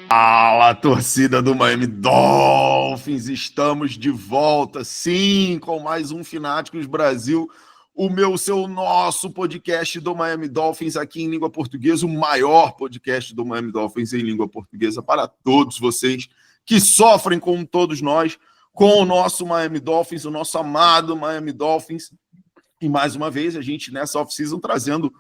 Fala, torcida do Miami Dolphins! Estamos de volta, sim, com mais um Fináticos Brasil, nosso podcast do Miami Dolphins aqui em língua portuguesa, o maior podcast do Miami Dolphins em língua portuguesa para todos vocês que sofrem como todos nós com o nosso Miami Dolphins, o nosso amado Miami Dolphins. E mais uma vez, a gente nessa off-season trazendo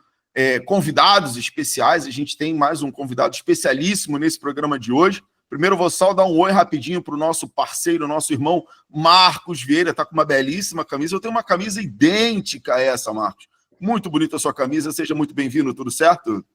convidados especiais. A gente tem mais um convidado especialíssimo nesse programa de hoje. Primeiro, eu vou só dar um oi rapidinho para o nosso parceiro, nosso irmão Marcos Vieira. Está com uma belíssima camisa. Eu tenho uma camisa idêntica a essa, Marcos. Muito bonita a sua camisa. Seja muito bem-vindo. Tudo certo?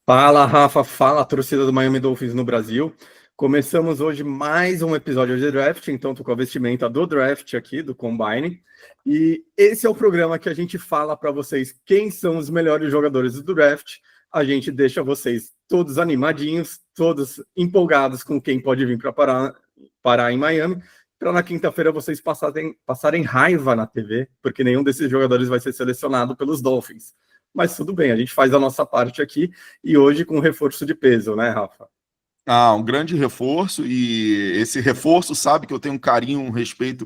Fala, Rafa. Fala, torcida do Miami Dolphins no Brasil. Começamos hoje mais um episódio de draft, então estou com a vestimenta do draft aqui, do Combine. E esse é o programa que a gente fala para vocês quem são os melhores jogadores do draft. A gente deixa vocês todos animadinhos, todos empolgados com quem pode vir para parar em Miami, para na quinta-feira vocês passarem raiva na TV, porque nenhum desses jogadores vai ser selecionado pelos Dolphins. Mas tudo bem, a gente faz a nossa parte aqui e hoje com reforço de peso, né, Rafa? Um grande reforço, e esse reforço sabe que eu tenho um carinho, um respeito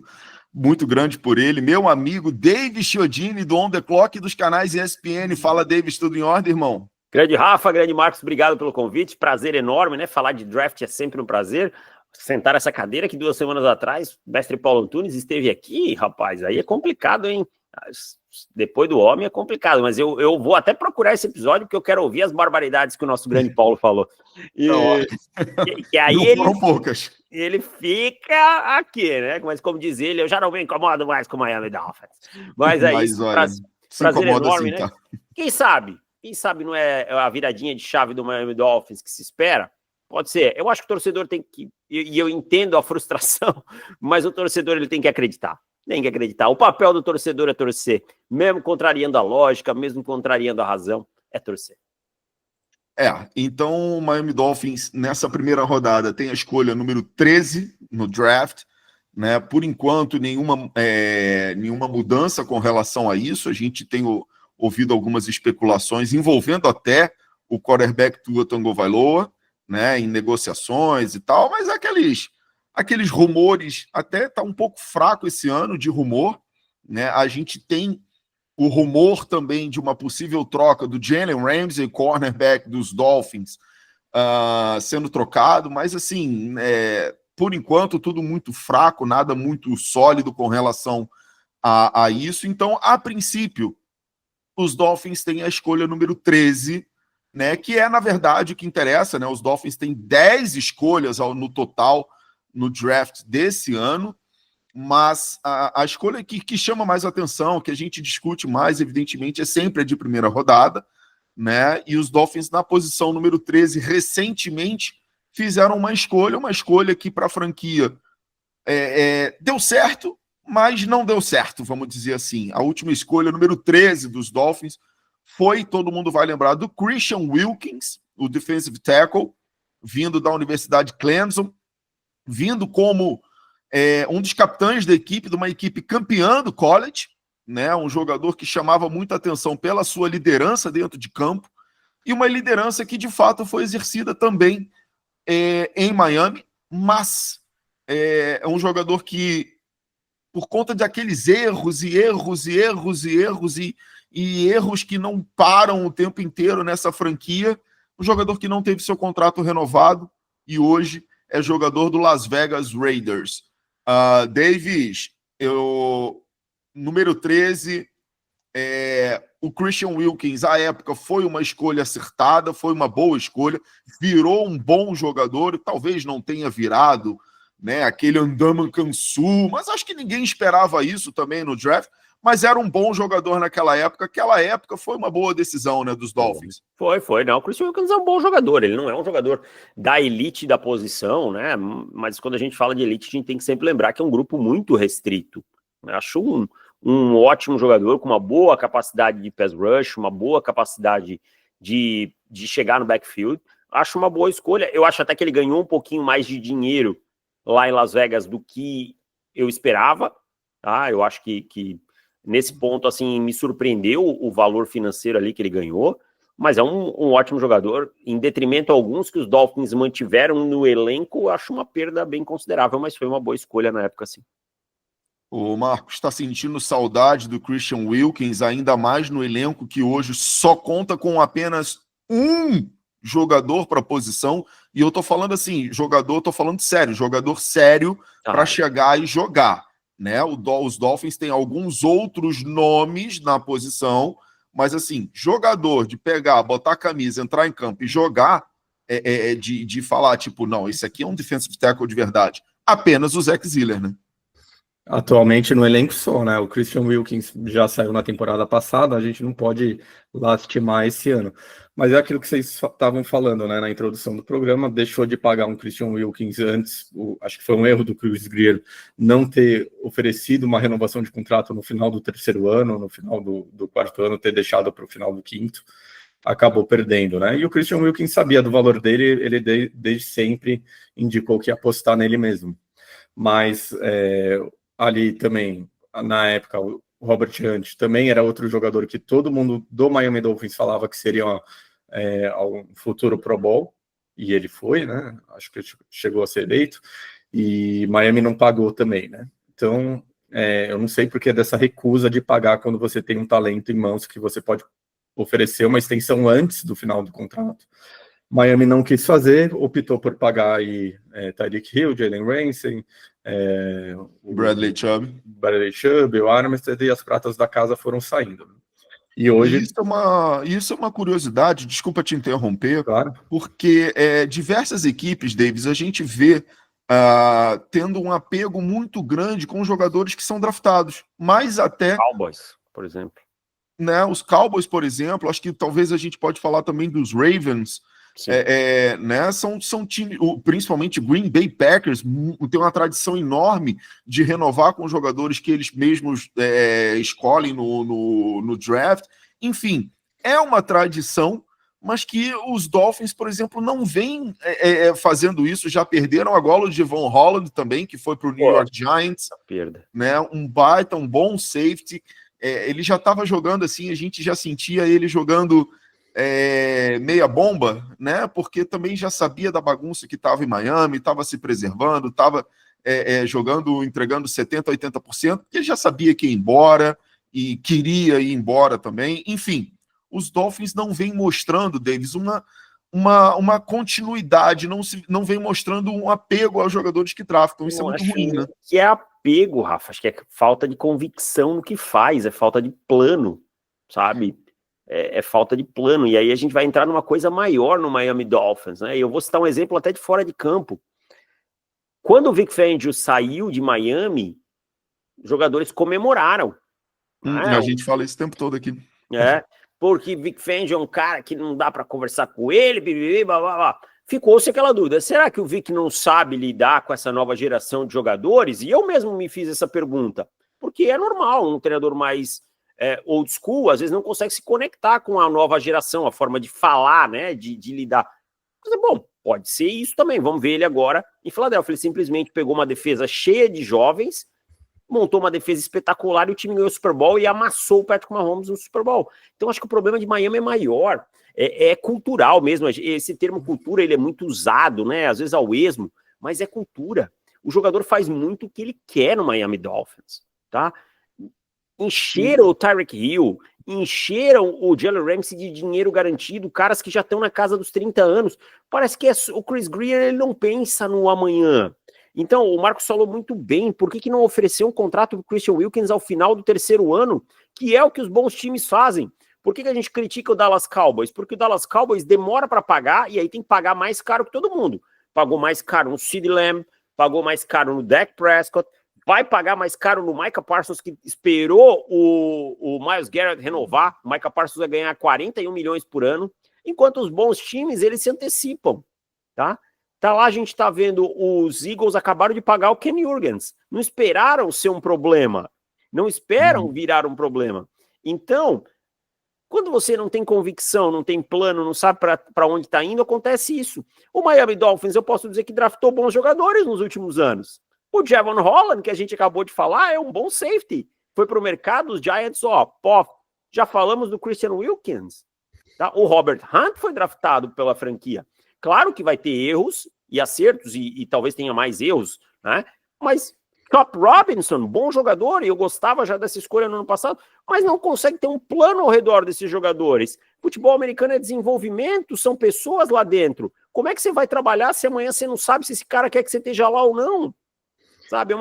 muito grande por ele. Meu amigo Davis Chiodini, do On The Clock dos canais ESPN. Fala, Davis, tudo em ordem, irmão? Grande Rafa, grande Marcos, obrigado pelo convite. Prazer enorme, né? Falar de draft é sempre um prazer. Sentar essa cadeira que 2 semanas atrás, o mestre Paulo Antunes esteve aqui, rapaz, aí é complicado, hein? Depois do homem é complicado, mas eu vou até procurar esse episódio porque eu quero ouvir as barbaridades que o nosso grande Paulo falou. E aí não foram poucas. Ele fica aqui, né? Mas como diz ele, eu já não me incomodo mais com o Miami Dolphins. Mas é isso, olha, prazer enorme, assim, né? tá? Quem sabe não é a viradinha de chave do Miami Dolphins que se espera? Pode ser. Eu acho que o torcedor tem que, e eu entendo a frustração, mas o torcedor ele tem que acreditar. Tem que acreditar. O papel do torcedor é torcer. Mesmo contrariando a lógica, mesmo contrariando a razão, é torcer. Então o Miami Dolphins, nessa primeira rodada, tem a escolha número 13 no draft. Né? Por enquanto, nenhuma mudança com relação a isso. A gente tem ouvido algumas especulações envolvendo até o quarterback Tua Tagovailoa, né, em negociações e tal, mas aqueles rumores, até está um pouco fraco esse ano de rumor, né? A gente tem o rumor também de uma possível troca do Jalen Ramsey, cornerback dos Dolphins, sendo trocado, mas assim, por enquanto tudo muito fraco, nada muito sólido com relação a isso. Então, a princípio, os Dolphins têm a escolha número 13, né, que é, na verdade, o que interessa, né? Os Dolphins têm 10 escolhas no total no draft desse ano, mas a escolha que chama mais atenção, que a gente discute mais, evidentemente, é sempre a de primeira rodada, né? E os Dolphins, na posição número 13, recentemente fizeram uma escolha que para a franquia deu certo, mas não deu certo, vamos dizer assim. A última escolha, número 13 dos Dolphins, foi, todo mundo vai lembrar, do Christian Wilkins, o defensive tackle, vindo da Universidade Clemson, vindo como um dos capitães da equipe, de uma equipe campeã do college, né? Um jogador que chamava muita atenção pela sua liderança dentro de campo, e uma liderança que, de fato, foi exercida também em Miami, mas é um jogador que, por conta de aqueles erros que não param o tempo inteiro nessa franquia, um jogador que não teve seu contrato renovado e hoje é jogador do Las Vegas Raiders. Davis, número 13, o Christian Wilkins, à época, foi uma escolha acertada, foi uma boa escolha, virou um bom jogador, talvez não tenha virado, né, aquele Ndamukong Kansu, mas acho que ninguém esperava isso também no draft, mas era um bom jogador naquela época. Aquela época foi uma boa decisão, né, dos Dolphins. Foi. Não, o Christian Wilkins é um bom jogador, ele não é um jogador da elite da posição, né, mas quando a gente fala de elite, a gente tem que sempre lembrar que é um grupo muito restrito. Eu acho um ótimo jogador, com uma boa capacidade de pass rush, uma boa capacidade de chegar no backfield. Acho uma boa escolha. Eu acho até que ele ganhou um pouquinho mais de dinheiro lá em Las Vegas do que eu esperava, tá? Eu acho que nesse ponto, assim, me surpreendeu o valor financeiro ali que ele ganhou, mas é um ótimo jogador, em detrimento a alguns que os Dolphins mantiveram no elenco, acho uma perda bem considerável, mas foi uma boa escolha na época, sim. O Marcos está sentindo saudade do Christian Wilkins, ainda mais no elenco que hoje só conta com apenas um jogador para a posição, e eu estou falando assim, estou falando sério, jogador sério para chegar e jogar, né? Os Dolphins têm alguns outros nomes na posição, mas assim, jogador de pegar, botar a camisa, entrar em campo e jogar, de falar, tipo, não, esse aqui é um defensive tackle de verdade, apenas o Zach Ziller, né? Atualmente no elenco só, né? O Christian Wilkins já saiu na temporada passada, a gente não pode lastimar esse ano. Mas é aquilo que vocês estavam falando, né? Na introdução do programa, deixou de pagar um Christian Wilkins antes, acho que foi um erro do Chris Grier não ter oferecido uma renovação de contrato no final do terceiro ano, no final do quarto ano, ter deixado para o final do quinto, acabou perdendo, né? E o Christian Wilkins sabia do valor dele, ele desde sempre indicou que ia apostar nele mesmo. Mas ali também, na época, o Robert Hunt também era outro jogador que todo mundo do Miami Dolphins falava que seria um futuro Pro Bowl, e ele foi, né? Acho que chegou a ser eleito, e Miami não pagou também, né? Então, eu não sei porque dessa recusa de pagar quando você tem um talento em mãos que você pode oferecer uma extensão antes do final do contrato. Miami não quis fazer, optou por pagar aí Tyreek Hill, Jalen Ramsey, Bradley Chubb, o Armstead, e as pratas da casa foram saindo. E hoje... Isso é uma curiosidade, desculpa te interromper, claro, porque diversas equipes, Davis, a gente vê tendo um apego muito grande com jogadores que são draftados, mas até... Cowboys, por exemplo. Né, os Cowboys, por exemplo, acho que talvez a gente pode falar também dos Ravens, né, são times, principalmente Green Bay Packers, tem uma tradição enorme de renovar com jogadores que eles mesmos escolhem no draft. Enfim, é uma tradição, mas que os Dolphins, por exemplo, não vêm fazendo isso. Já perderam agora o Devon Holland também, que foi para o New York Giants, né, um bom safety. Ele já estava jogando assim, a gente já sentia ele jogando meia bomba, né? Porque também já sabia da bagunça que estava em Miami, estava se preservando, estava jogando, entregando 70%, 80%, porque ele já sabia que ia embora e queria ir embora também. Enfim, os Dolphins não vêm mostrando, Davis, uma continuidade, não vem mostrando um apego aos jogadores que draftam. Isso é muito ruim, né? Que é apego, Rafa, acho que é falta de convicção no que faz, é falta de plano, sabe? É falta de plano, e aí a gente vai entrar numa coisa maior no Miami Dolphins, né? E eu vou citar um exemplo até de fora de campo. Quando o Vic Fangio saiu de Miami, os jogadores comemoraram. A gente fala isso o tempo todo aqui. Porque Vic Fangio é um cara que não dá para conversar com ele, blá, blá, blá. Ficou-se aquela dúvida, será que o Vic não sabe lidar com essa nova geração de jogadores? E eu mesmo me fiz essa pergunta, porque é normal, um treinador mais old school, às vezes não consegue se conectar com a nova geração, a forma de falar, né, de lidar. Mas bom, pode ser isso também, vamos ver ele agora em Filadélfia. Ele simplesmente pegou uma defesa cheia de jovens, montou uma defesa espetacular e o time ganhou o Super Bowl e amassou o Patrick Mahomes no Super Bowl. Então acho que o problema de Miami é maior, é cultural mesmo. Esse termo cultura, ele é muito usado, né, às vezes ao esmo, mas é cultura. O jogador faz muito o que ele quer no Miami Dolphins, tá? Encheram o Tyreek Hill, encheram o Jalen Ramsey de dinheiro garantido, caras que já estão na casa dos 30 anos. Parece que o Chris Grier, ele não pensa no amanhã. Então, o Marcos falou muito bem, por que não oferecer um contrato para o Christian Wilkins ao final do terceiro ano, que é o que os bons times fazem? Por que a gente critica o Dallas Cowboys? Porque o Dallas Cowboys demora para pagar, e aí tem que pagar mais caro que todo mundo. Pagou mais caro no CeeDee Lamb, pagou mais caro no Dak Prescott, vai pagar mais caro no Micah Parsons, que esperou o Myles Garrett renovar. O Micah Parsons vai ganhar 41 milhões por ano, enquanto os bons times, eles se antecipam, tá? Tá lá, a gente tá vendo os Eagles acabaram de pagar o Ken Jurgens. Não esperaram ser um problema. Não esperam virar um problema. Então, quando você não tem convicção, não tem plano, não sabe para onde tá indo, acontece isso. O Miami Dolphins, eu posso dizer que draftou bons jogadores nos últimos anos. O Devon Holland, que a gente acabou de falar, é um bom safety. Foi pro mercado, os Giants, já falamos do Christian Wilkins. Tá? O Robert Hunt foi draftado pela franquia. Claro que vai ter erros e acertos, e talvez tenha mais erros, né? Mas Top Robinson, bom jogador, e eu gostava já dessa escolha no ano passado, mas não consegue ter um plano ao redor desses jogadores. Futebol americano é desenvolvimento, são pessoas lá dentro. Como é que você vai trabalhar se amanhã você não sabe se esse cara quer que você esteja lá ou não? Sabe,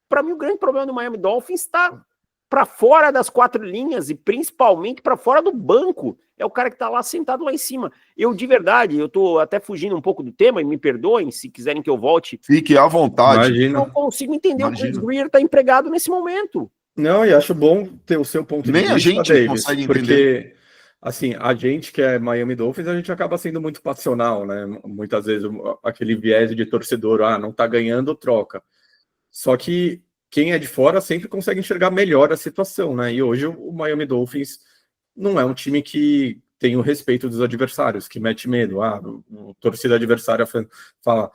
para mim o grande problema do Miami Dolphins está para fora das 4 linhas e principalmente para fora do banco. É o cara que está lá sentado lá em cima. Eu, de verdade, eu tô até fugindo um pouco do tema, e me perdoem se quiserem que eu volte. Fique à vontade. Imagina. Não consigo entender o Chris Grier tá empregado nesse momento. Não, e acho bom ter o seu ponto de vista, Nem a gente Davis, consegue porque, entender. assim, a gente que é Miami Dolphins, a gente acaba sendo muito passional, né? Muitas vezes aquele viés de torcedor, não tá ganhando, troca. Só que quem é de fora sempre consegue enxergar melhor a situação, né? E hoje o Miami Dolphins não é um time que tem o respeito dos adversários, que mete medo. A torcida adversária fala,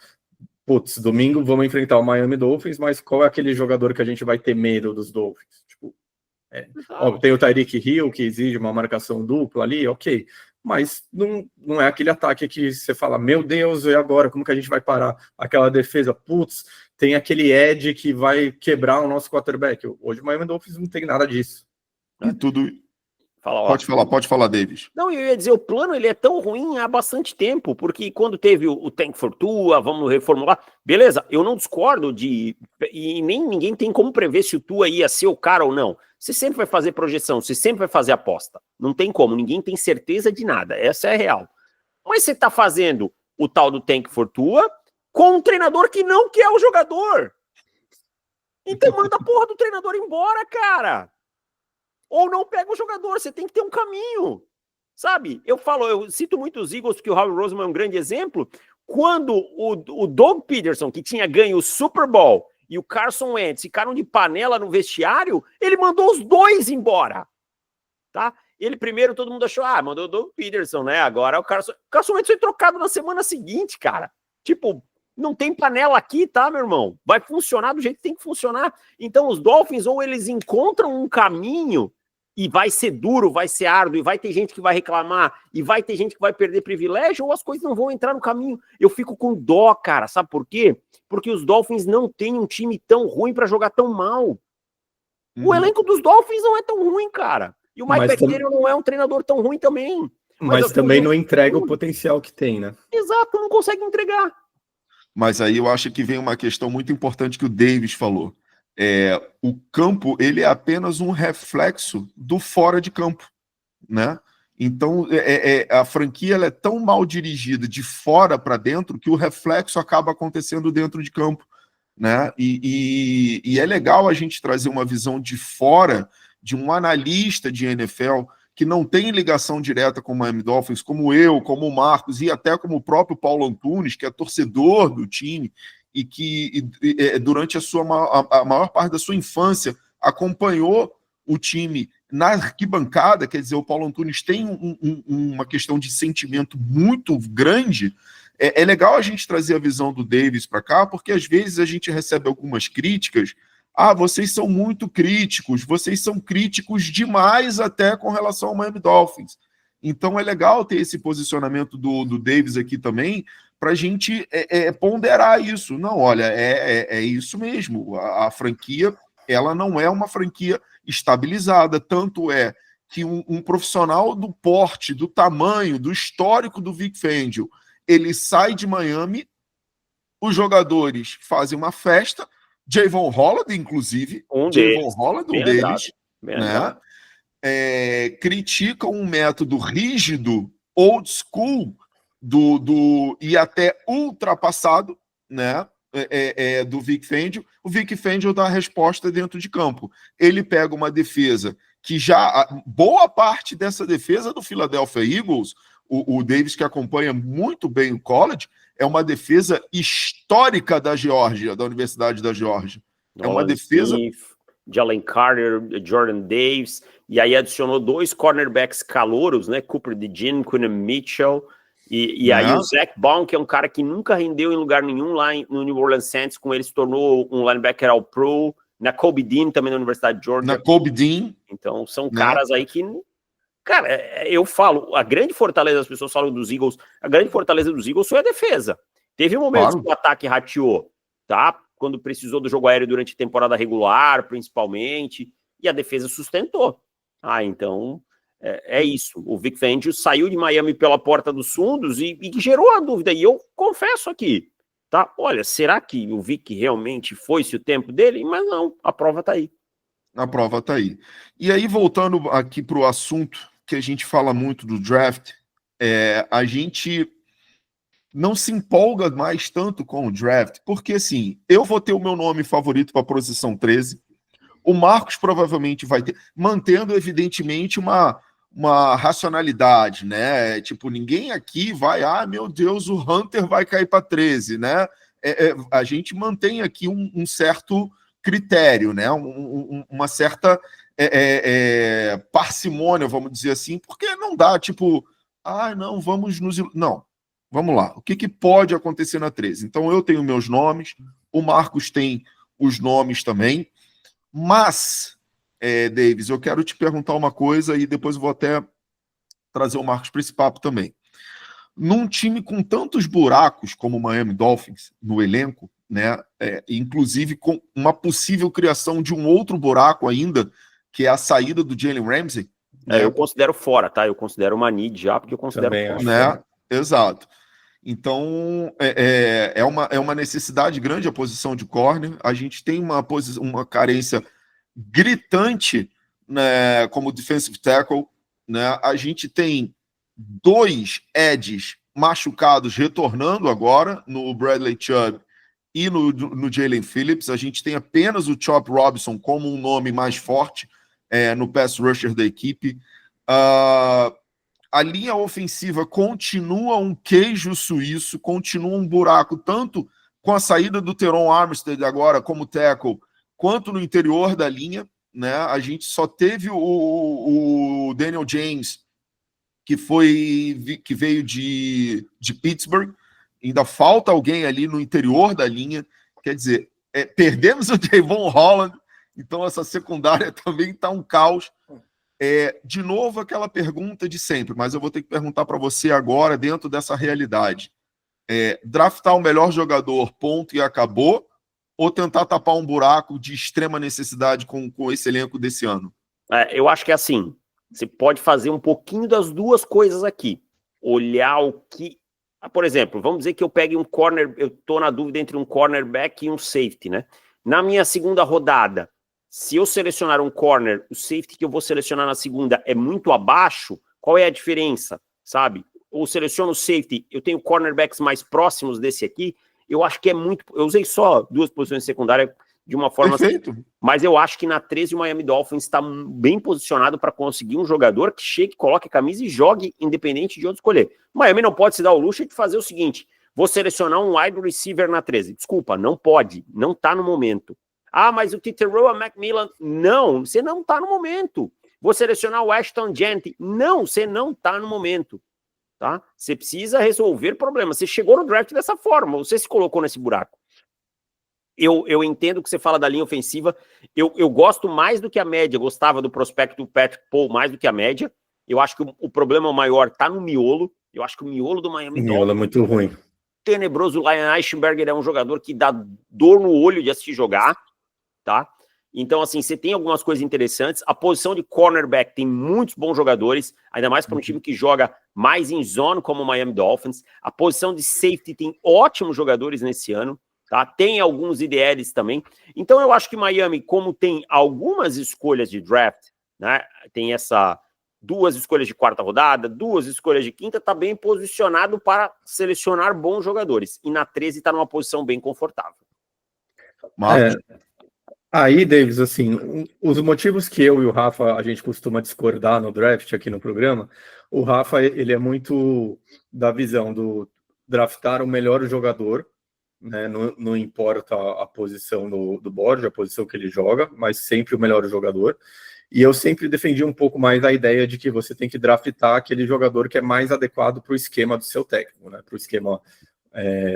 putz, domingo vamos enfrentar o Miami Dolphins, mas qual é aquele jogador que a gente vai ter medo dos Dolphins? Tipo, tem o Tyreek Hill, que exige uma marcação dupla ali, ok. Mas não é aquele ataque que você fala, meu Deus, e agora? Como que a gente vai parar aquela defesa? Putz, tem aquele edge que vai quebrar o nosso quarterback. Hoje o Miami Dolphins não tem nada disso. E tudo... Pode falar, Davis. Não, eu ia dizer, o plano ele é tão ruim há bastante tempo, porque quando teve o Tank for Tua, vamos reformular, beleza, eu não discordo e nem ninguém tem como prever se o Tua ia ser o cara ou não. Você sempre vai fazer projeção, você sempre vai fazer aposta. Não tem como, ninguém tem certeza de nada, essa é a real. Mas você tá fazendo o tal do Tank for Tua com um treinador que não quer o jogador. Então manda a porra do treinador embora, cara. Ou não pega o jogador, você tem que ter um caminho, sabe? Eu cito muito os Eagles, porque o Howie Roseman é um grande exemplo. Quando o Doug Peterson, que tinha ganho o Super Bowl, e o Carson Wentz ficaram de panela no vestiário, ele mandou os dois embora, tá? Ele primeiro, todo mundo achou, mandou o Doug Peterson, né? Agora o Carson Wentz foi trocado na semana seguinte, cara. Tipo, não tem panela aqui, tá, meu irmão? Vai funcionar do jeito que tem que funcionar. Então os Dolphins, ou eles encontram um caminho, e vai ser duro, vai ser árduo, e vai ter gente que vai reclamar, e vai ter gente que vai perder privilégio, ou as coisas não vão entrar no caminho. Eu fico com dó, cara, sabe por quê? Porque os Dolphins não têm um time tão ruim pra jogar tão mal. O elenco dos Dolphins não é tão ruim, cara. E o Mike McDaniel não é um treinador tão ruim também. Mas também não entrega o potencial que tem, né? Exato, não consegue entregar. Mas aí eu acho que vem uma questão muito importante que o Davis falou. O campo, ele é apenas um reflexo do fora de campo, né? Então, a franquia ela é tão mal dirigida de fora para dentro que o reflexo acaba acontecendo dentro de campo, né? E é legal a gente trazer uma visão de fora de um analista de NFL que não tem ligação direta com o Miami Dolphins, como eu, como o Marcos e até como o próprio Paulo Antunes, que é torcedor do time e que durante a maior parte da sua infância acompanhou o time na arquibancada. Quer dizer, o Paulo Antunes tem uma questão de sentimento muito grande. É legal a gente trazer a visão do Davis para cá, porque às vezes a gente recebe algumas críticas. Vocês são muito críticos, vocês são críticos demais até com relação ao Miami Dolphins. Então é legal ter esse posicionamento do Davis aqui também, para a gente ponderar isso. Não, olha, é isso mesmo. A franquia, ela não é uma franquia estabilizada. Tanto é que um profissional do porte, do tamanho, do histórico do Vic Fangio, ele sai de Miami, os jogadores fazem uma festa, Javon Holliday, inclusive, um deles, né? Criticam um método rígido, old school, e até ultrapassado, né, do Vic Fangio. O Vic Fangio dá a resposta dentro de campo. Ele pega uma defesa que boa parte dessa defesa do Philadelphia Eagles, o Davis, que acompanha muito bem o college, é uma defesa histórica da Geórgia, da Universidade da Geórgia. É uma defesa... Smith, Jalen Carter, Jordan Davis, e aí adicionou 2 cornerbacks calouros, né? Cooper DeJean, Quinn Mitchell, e aí o Zach Baum, que é um cara que nunca rendeu em lugar nenhum lá no New Orleans Saints, com ele se tornou um linebacker all pro, na Kobe Dean, também na Universidade de Georgia. Na Kobe Dean. Então são caras aí que Cara, eu falo, a grande fortaleza, as pessoas falam dos Eagles, a grande fortaleza dos Eagles foi a defesa. Teve momentos que o ataque rateou, tá? Quando precisou do jogo aéreo durante a temporada regular, principalmente, e a defesa sustentou. Então, é isso. O Vic Fangio saiu de Miami pela porta dos fundos e gerou a dúvida. E eu confesso aqui, tá? Olha, será que o Vic realmente foi-se o tempo dele? Mas não, a prova tá aí. A prova tá aí. E aí, voltando aqui para o assunto que a gente fala muito do draft, a gente não se empolga mais tanto com o draft, porque assim, eu vou ter o meu nome favorito para a posição 13, o Marcos provavelmente vai ter, mantendo evidentemente uma racionalidade, né? Tipo, ninguém aqui vai, meu Deus, o Hunter vai cair para 13, né? A gente mantém aqui um certo critério, né? Uma certa parcimônia, vamos dizer assim, porque não dá, tipo, não, vamos nos... Não, vamos lá. O que pode acontecer na 13? Então, eu tenho meus nomes, o Marcos tem os nomes também, mas, Davis, eu quero te perguntar uma coisa e depois eu vou até trazer o Marcos para esse papo também. Num time com tantos buracos como o Miami Dolphins no elenco, né, inclusive com uma possível criação de um outro buraco ainda, que é a saída do Jalen Ramsey. Né? Eu considero fora, tá? Eu considero uma need já, porque eu considero também, fora. Né? Exato. Então, é uma necessidade grande a posição de corner. A gente tem uma carência gritante, né, como defensive tackle. Né? A gente tem 2 edges machucados retornando agora, no Bradley Chubb e no Jalen Phillips. A gente tem apenas o Chop Robinson como um nome mais forte no pass rusher da equipe. A linha ofensiva continua um queijo suíço, continua um buraco, tanto com a saída do Teron Armstead agora como tackle, quanto no interior da linha. Né? A gente só teve o Daniel James, que veio de Pittsburgh. Ainda falta alguém ali no interior da linha. Quer dizer, perdemos o Javon Holland, então essa secundária também está um caos. De novo, aquela pergunta de sempre, mas eu vou ter que perguntar para você agora, dentro dessa realidade. Draftar o melhor jogador, ponto e acabou, ou tentar tapar um buraco de extrema necessidade com esse elenco desse ano? Eu acho que é assim, você pode fazer um pouquinho das duas coisas aqui. Olhar o que... por exemplo, vamos dizer que eu pegue um corner, eu estou na dúvida entre um cornerback e um safety, né? Na minha segunda rodada, se eu selecionar um corner, o safety que eu vou selecionar na segunda é muito abaixo, qual é a diferença, sabe? Ou seleciono o safety, eu tenho cornerbacks mais próximos desse aqui, eu acho que é muito... Eu usei só 2 posições secundárias de uma forma... Perfeito. Mas eu acho que na 13 o Miami Dolphins está bem posicionado para conseguir um jogador que chegue, coloque a camisa e jogue independente de onde escolher. O Miami não pode se dar o luxo de fazer o seguinte, vou selecionar um wide receiver na 13. Desculpa, não pode, não está no momento. Mas o Teteroa Macmillan, não, você não está no momento. Vou selecionar o Ashton Jeanty, não, você não está no momento. Tá? Você precisa resolver problemas. Você chegou no draft dessa forma, você se colocou nesse buraco. Eu entendo que você fala da linha ofensiva, eu gosto mais do que a média, gostava do prospecto do Patrick Paul mais do que a média. Eu acho que o problema maior está no miolo. Eu acho que o miolo do Miami Dolphins... O miolo é muito ruim. Tenebroso. O Lion Eichenberger é um jogador que dá dor no olho de assistir jogar, tá? Então, assim, você tem algumas coisas interessantes. A posição de cornerback tem muitos bons jogadores, ainda mais para um time que joga mais em zone, como o Miami Dolphins. A posição de safety tem ótimos jogadores nesse ano, tá? Tem alguns IDLs também. Então, eu acho que Miami, como tem algumas escolhas de draft, né? Tem 2 escolhas de 4ª rodada, 2 escolhas de 5ª, tá bem posicionado para selecionar bons jogadores. E na 13 tá numa posição bem confortável. Marcos? Aí, Davis, assim, os motivos que eu e o Rafa, a gente costuma discordar no draft aqui no programa, o Rafa, ele é muito da visão do draftar o melhor jogador, né? Não importa a posição do board, a posição que ele joga, mas sempre o melhor jogador. E eu sempre defendi um pouco mais a ideia de que você tem que draftar aquele jogador que é mais adequado para o esquema do seu técnico, né? Para o esquema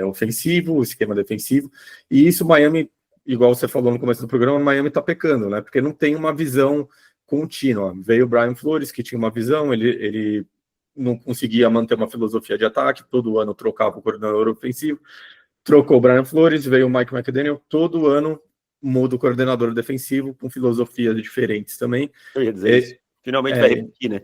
ofensivo, o esquema defensivo. E isso Miami, igual você falou no começo do programa, Miami está pecando, né? Porque não tem uma visão contínua. Veio o Brian Flores, que tinha uma visão, ele não conseguia manter uma filosofia de ataque, todo ano trocava o coordenador ofensivo, trocou o Brian Flores, veio o Mike McDaniel, todo ano muda o coordenador defensivo, com filosofias diferentes também. Eu ia dizer isso. Finalmente vai repetir, né?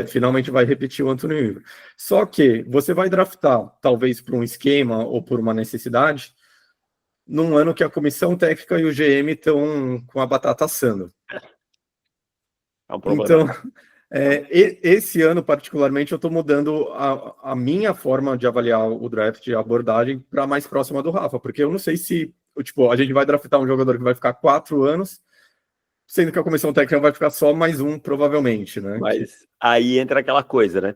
Finalmente vai repetir o Anthony Weaver. Só que você vai draftar, talvez por um esquema ou por uma necessidade, num ano que a comissão técnica e o GM estão com a batata assando. É um problema. Então, esse ano, particularmente, eu estou mudando a minha forma de avaliar o draft, a abordagem, para mais próxima do Rafa, porque eu não sei se, tipo, a gente vai draftar um jogador que vai ficar 4 anos, sendo que a comissão técnica vai ficar só mais um, provavelmente, né? Mas aí entra aquela coisa, né?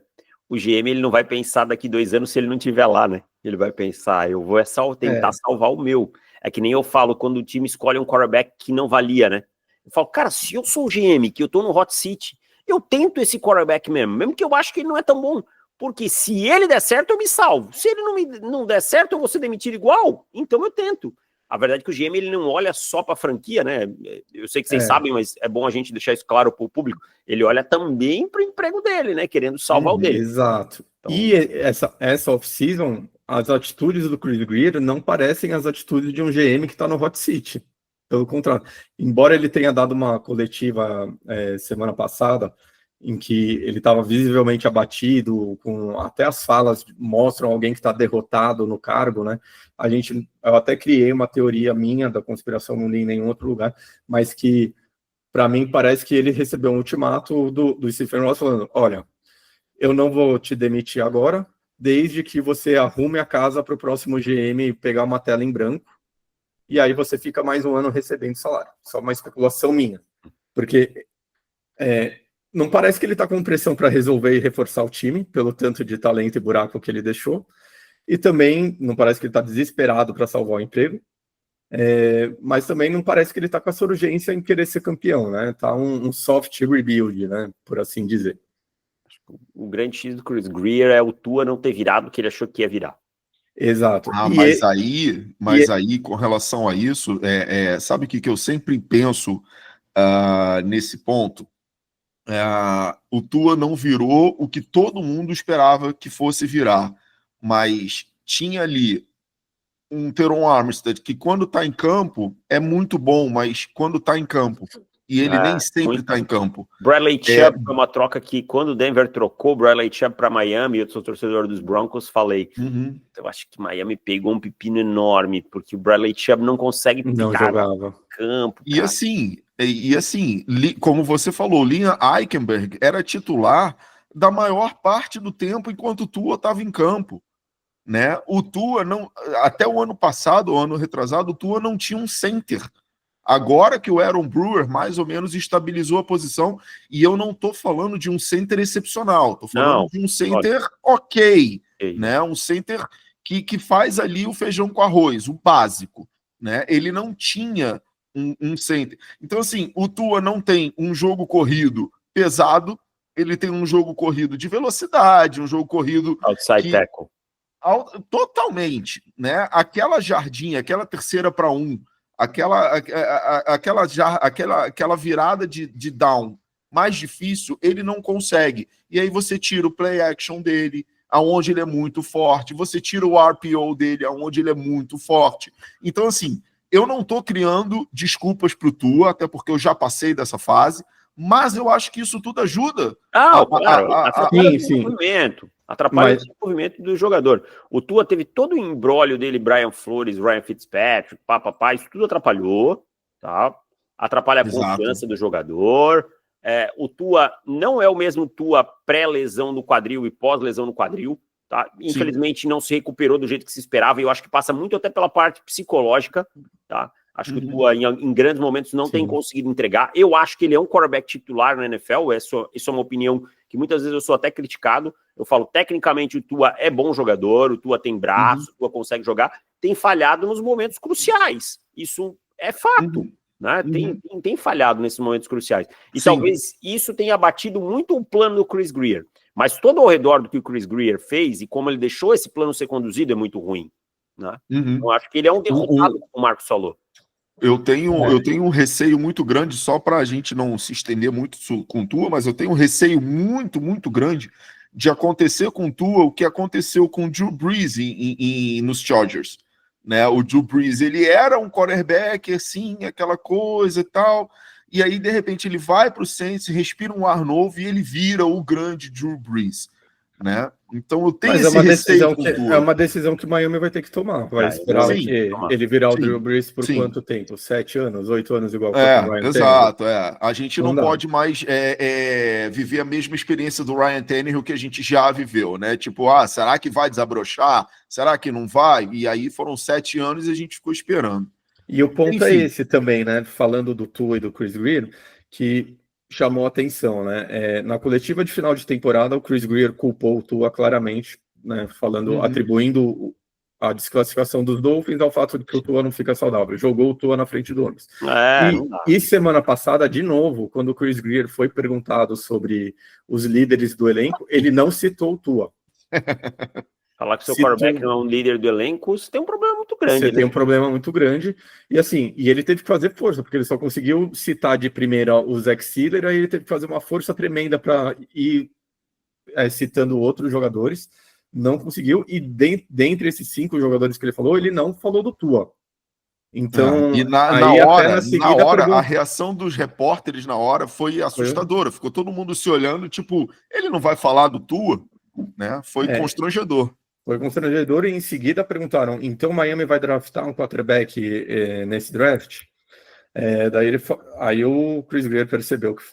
O GM, ele não vai pensar daqui 2 anos se ele não estiver lá, né? Ele vai pensar, eu vou tentar salvar o meu. É que nem eu falo, quando o time escolhe um quarterback que não valia, né? Eu falo, cara, se eu sou o GM, que eu tô no hot seat, eu tento esse quarterback mesmo que eu acho que ele não é tão bom. Porque se ele der certo, eu me salvo. Se ele não der certo, eu vou ser demitido igual. Então eu tento. A verdade é que o GM, ele não olha só para a franquia, né? Eu sei que vocês sabem, mas é bom a gente deixar isso claro para o público. Ele olha também para o emprego dele, né? Querendo salvar o dele. Exato. Então... E essa off-season, as atitudes do Chris Grier não parecem as atitudes de um GM que está no hot seat. Pelo contrário. Embora ele tenha dado uma coletiva semana passada, em que ele estava visivelmente abatido, com até as falas mostram alguém que está derrotado no cargo, né? Eu até criei uma teoria minha da conspiração, não li em nenhum outro lugar, mas que, para mim, parece que ele recebeu um ultimato do Stephen Ross falando, olha, eu não vou te demitir agora, desde que você arrume a casa para o próximo GM pegar uma tela em branco, e aí você fica mais um ano recebendo salário. Só uma especulação minha. Porque não parece que ele está com pressão para resolver e reforçar o time, pelo tanto de talento e buraco que ele deixou. E também não parece que ele está desesperado para salvar o emprego. Mas também não parece que ele está com essa urgência em querer ser campeão, né? Tá um soft rebuild, né? Por assim dizer. O grande X do Chris Grier é o Tua não ter virado o que ele achou que ia virar. Exato. Mas aí, com relação a isso, sabe o que eu sempre penso nesse ponto? O Tua não virou o que todo mundo esperava que fosse virar, mas tinha ali um Teron Armstead que quando está em campo é muito bom, mas quando está em campo, e ele nem sempre está em campo. Bradley Chubb foi uma troca que, quando o Denver trocou Bradley Chubb para Miami, eu sou torcedor dos Broncos, falei, eu acho que Miami pegou um pepino enorme, porque o Bradley Chubb não consegue picar no campo. E assim, como você falou, Liam Eichenberg era titular da maior parte do tempo enquanto o Tua estava em campo, né? O Tua não, até o ano passado, o ano retrasado, o Tua não tinha um center. Agora que o Aaron Brewer mais ou menos estabilizou a posição, e eu não estou falando de um center excepcional, estou falando de um center ok, né? Um center que faz ali o feijão com arroz, o básico, né? Ele não tinha um center. Então, assim, o Tua não tem um jogo corrido pesado, ele tem um jogo corrido de velocidade, um jogo corrido... Outside tackle. Totalmente, né? Aquela jardinha, aquela 3ª para 1, aquela virada de down mais difícil, ele não consegue. E aí você tira o play action dele, aonde ele é muito forte, você tira o RPO dele, aonde ele é muito forte. Então, assim, eu não estou criando desculpas para o Tua, até porque eu já passei dessa fase, mas eu acho que isso tudo ajuda. Atrapalha o desenvolvimento. Atrapalha o desenvolvimento do jogador. O Tua teve todo o embrólio dele, Brian Flores, Ryan Fitzpatrick, isso tudo atrapalhou, tá? Atrapalha a confiança do jogador. O Tua não é o mesmo Tua pré-lesão no quadril e pós-lesão no quadril, tá? Infelizmente não se recuperou do jeito que se esperava, e eu acho que passa muito até pela parte psicológica, tá? Acho que o Tua, em grandes momentos, não tem conseguido entregar. Eu acho que ele é um quarterback titular na NFL, isso é uma opinião que muitas vezes eu sou até criticado. Eu falo, tecnicamente, o Tua é bom jogador, o Tua tem braço, o Tua consegue jogar, tem falhado nos momentos cruciais. Isso é fato, né? Tem falhado nesses momentos cruciais. E talvez isso tenha abatido muito o plano do Chris Grier. Mas todo ao redor do que o Chris Grier fez e como ele deixou esse plano ser conduzido é muito ruim, né? Eu acho que ele é um derrotado, como o Marcos falou. Eu tenho um receio muito grande, só para a gente não se estender muito com o Tua, mas eu tenho um receio muito, muito grande de acontecer com o Tua o que aconteceu com o Drew Brees nos Chargers. Né? O Drew Brees, ele era um quarterback, assim, aquela coisa e tal, e aí, de repente, ele vai para o Saints, respira um ar novo e ele vira o grande Drew Brees. Né? Então eu tenho esse receio com o Tua. É uma decisão que o Miami vai ter que tomar. Vai esperar ele virar o Drew Brees por quanto tempo? 7 anos, 8 anos, igual foi com o Ryan exato, Tannehill? A gente não pode mais viver a mesma experiência do Ryan Tannehill que a gente já viveu, né? Tipo, será que vai desabrochar? Será que não vai? E aí foram 7 anos e a gente ficou esperando. E o ponto é esse também, né? Falando do Tua e do Chris Greer, que chamou a atenção, né? Na coletiva de final de temporada, o Chris Greer culpou o Tua claramente, né? Atribuindo a desclassificação dos Dolphins ao fato de que o Tua não fica saudável. Jogou o Tua na frente do ônibus. E semana passada, de novo, quando o Chris Greer foi perguntado sobre os líderes do elenco, ele não citou o Tua. Falar que seu quarterback não é um líder do elenco, você tem um problema muito grande. Você tem um problema muito grande. E assim, ele teve que fazer força, porque ele só conseguiu citar de primeira o Zach Sealer, aí ele teve que fazer uma força tremenda para ir citando outros jogadores. Não conseguiu. E dentre esses 5 jogadores que ele falou, ele não falou do Tua. Então, e na hora, a reação dos repórteres na hora foi assustadora. Ficou todo mundo se olhando, tipo, ele não vai falar do Tua? Né? Foi constrangedor. Foi constrangedor e em seguida perguntaram, então Miami vai draftar um quarterback nesse draft? Aí o Chris Greer percebeu que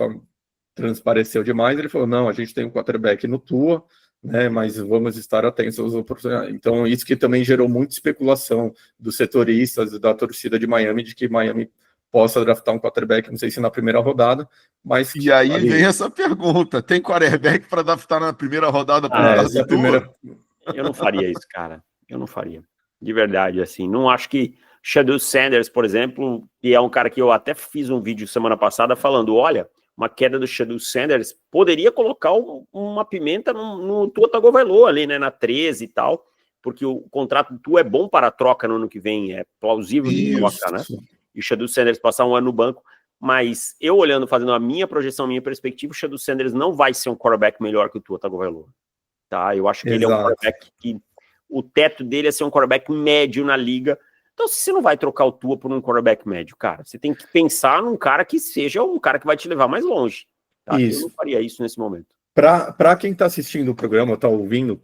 transpareceu demais, ele falou, não, a gente tem um quarterback no Tua, né, mas vamos estar atentos às oportunidades. Então isso que também gerou muita especulação dos setoristas, da torcida de Miami, de que Miami possa draftar um quarterback, não sei se na primeira rodada, mas... E aí vem essa pergunta, tem quarterback para draftar na primeira rodada para essa primeira... Eu não faria isso, cara. Eu não faria. De verdade, assim. Não acho que Shedeur Sanders, por exemplo, que é um cara que eu até fiz um vídeo semana passada falando, olha, uma queda do Shedeur Sanders poderia colocar uma pimenta no Tua Tagovailoa ali, né, na 13 e tal, porque o contrato do Tua é bom para a troca no ano que vem, é plausível de troca, né? E o Shedeur Sanders passar um ano no banco, mas eu olhando, fazendo a minha projeção, a minha perspectiva, o Shedeur Sanders não vai ser um quarterback melhor que o Tua Tagovailoa. Tá? Eu acho que ele é um quarterback que o teto dele é ser um quarterback médio na liga. Então, se você não vai trocar o Tua por um quarterback médio, cara, você tem que pensar num cara que seja um cara que vai te levar mais longe. Tá? Eu não faria isso nesse momento. Para quem está assistindo o programa, está ouvindo,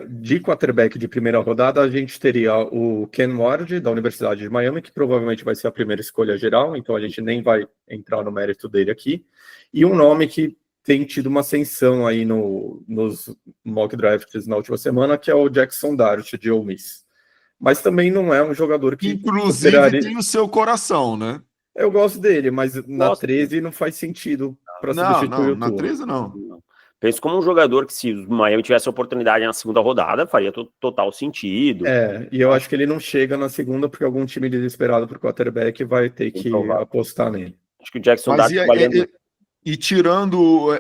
de quarterback de primeira rodada, a gente teria o Ken Ward, da Universidade de Miami, que provavelmente vai ser a primeira escolha geral, então a gente nem vai entrar no mérito dele aqui. E um nome que tem tido uma ascensão aí nos mock drafts na última semana, que é o Jackson Dart, de Ole Miss. Mas também não é um jogador que... Inclusive tem o seu coração, né? Eu gosto dele, mas na 13 não faz sentido para substituir o Tua. Na 13 não. Penso como um jogador que, se o Miami tivesse a oportunidade na segunda rodada, faria total sentido. E eu acho que ele não chega na segunda, porque algum time desesperado por quarterback vai ter que apostar nele. Acho que o Jackson Dart E tirando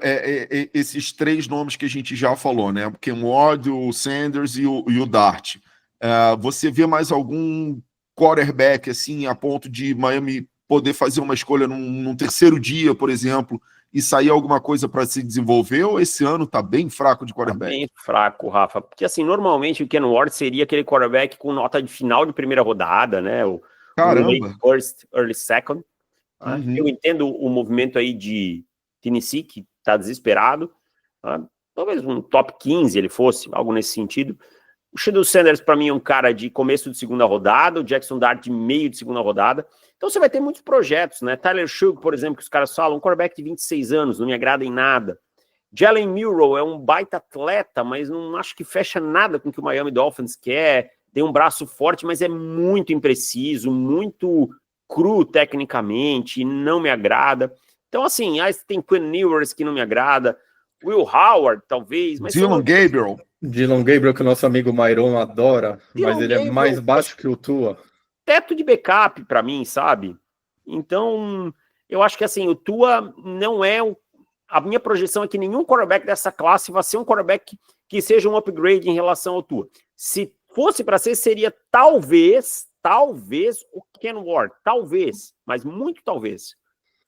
esses 3 nomes que a gente já falou, né? O Ken Ward, o Sanders e o Dart. Você vê mais algum quarterback assim, a ponto de Miami poder fazer uma escolha num terceiro dia, por exemplo, e sair alguma coisa para se desenvolver? Ou esse ano tá bem fraco de quarterback? Bem fraco, Rafa. Porque assim, normalmente o Ken Ward seria aquele quarterback com nota de final de primeira rodada, né? Caramba! O first, early second. Eu entendo o movimento aí de Tennessee, que tá desesperado. Talvez um top 15 ele fosse, algo nesse sentido. O Shedeur Sanders, para mim, é um cara de começo de segunda rodada, o Jackson Dart de meio de segunda rodada. Então você vai ter muitos projetos, né? Tyler Shug, por exemplo, que os caras falam, um quarterback de 26 anos, não me agrada em nada. Jalen Milroe é um baita atleta, mas não acho que fecha nada com o que o Miami Dolphins quer. Tem um braço forte, mas é muito impreciso, muito cru tecnicamente, não me agrada. Então, assim, tem Quinn Ewers que não me agrada, Will Howard, talvez. Mas Dylan Gabriel, que o nosso amigo Myron adora, mas ele é mais baixo que o Tua. Teto de backup para mim, sabe? Então, eu acho que assim, o Tua não é a minha projeção é que nenhum quarterback dessa classe vai ser um quarterback que seja um upgrade em relação ao Tua. Se fosse para ser, seria talvez talvez o Ken Ward, talvez, mas muito talvez,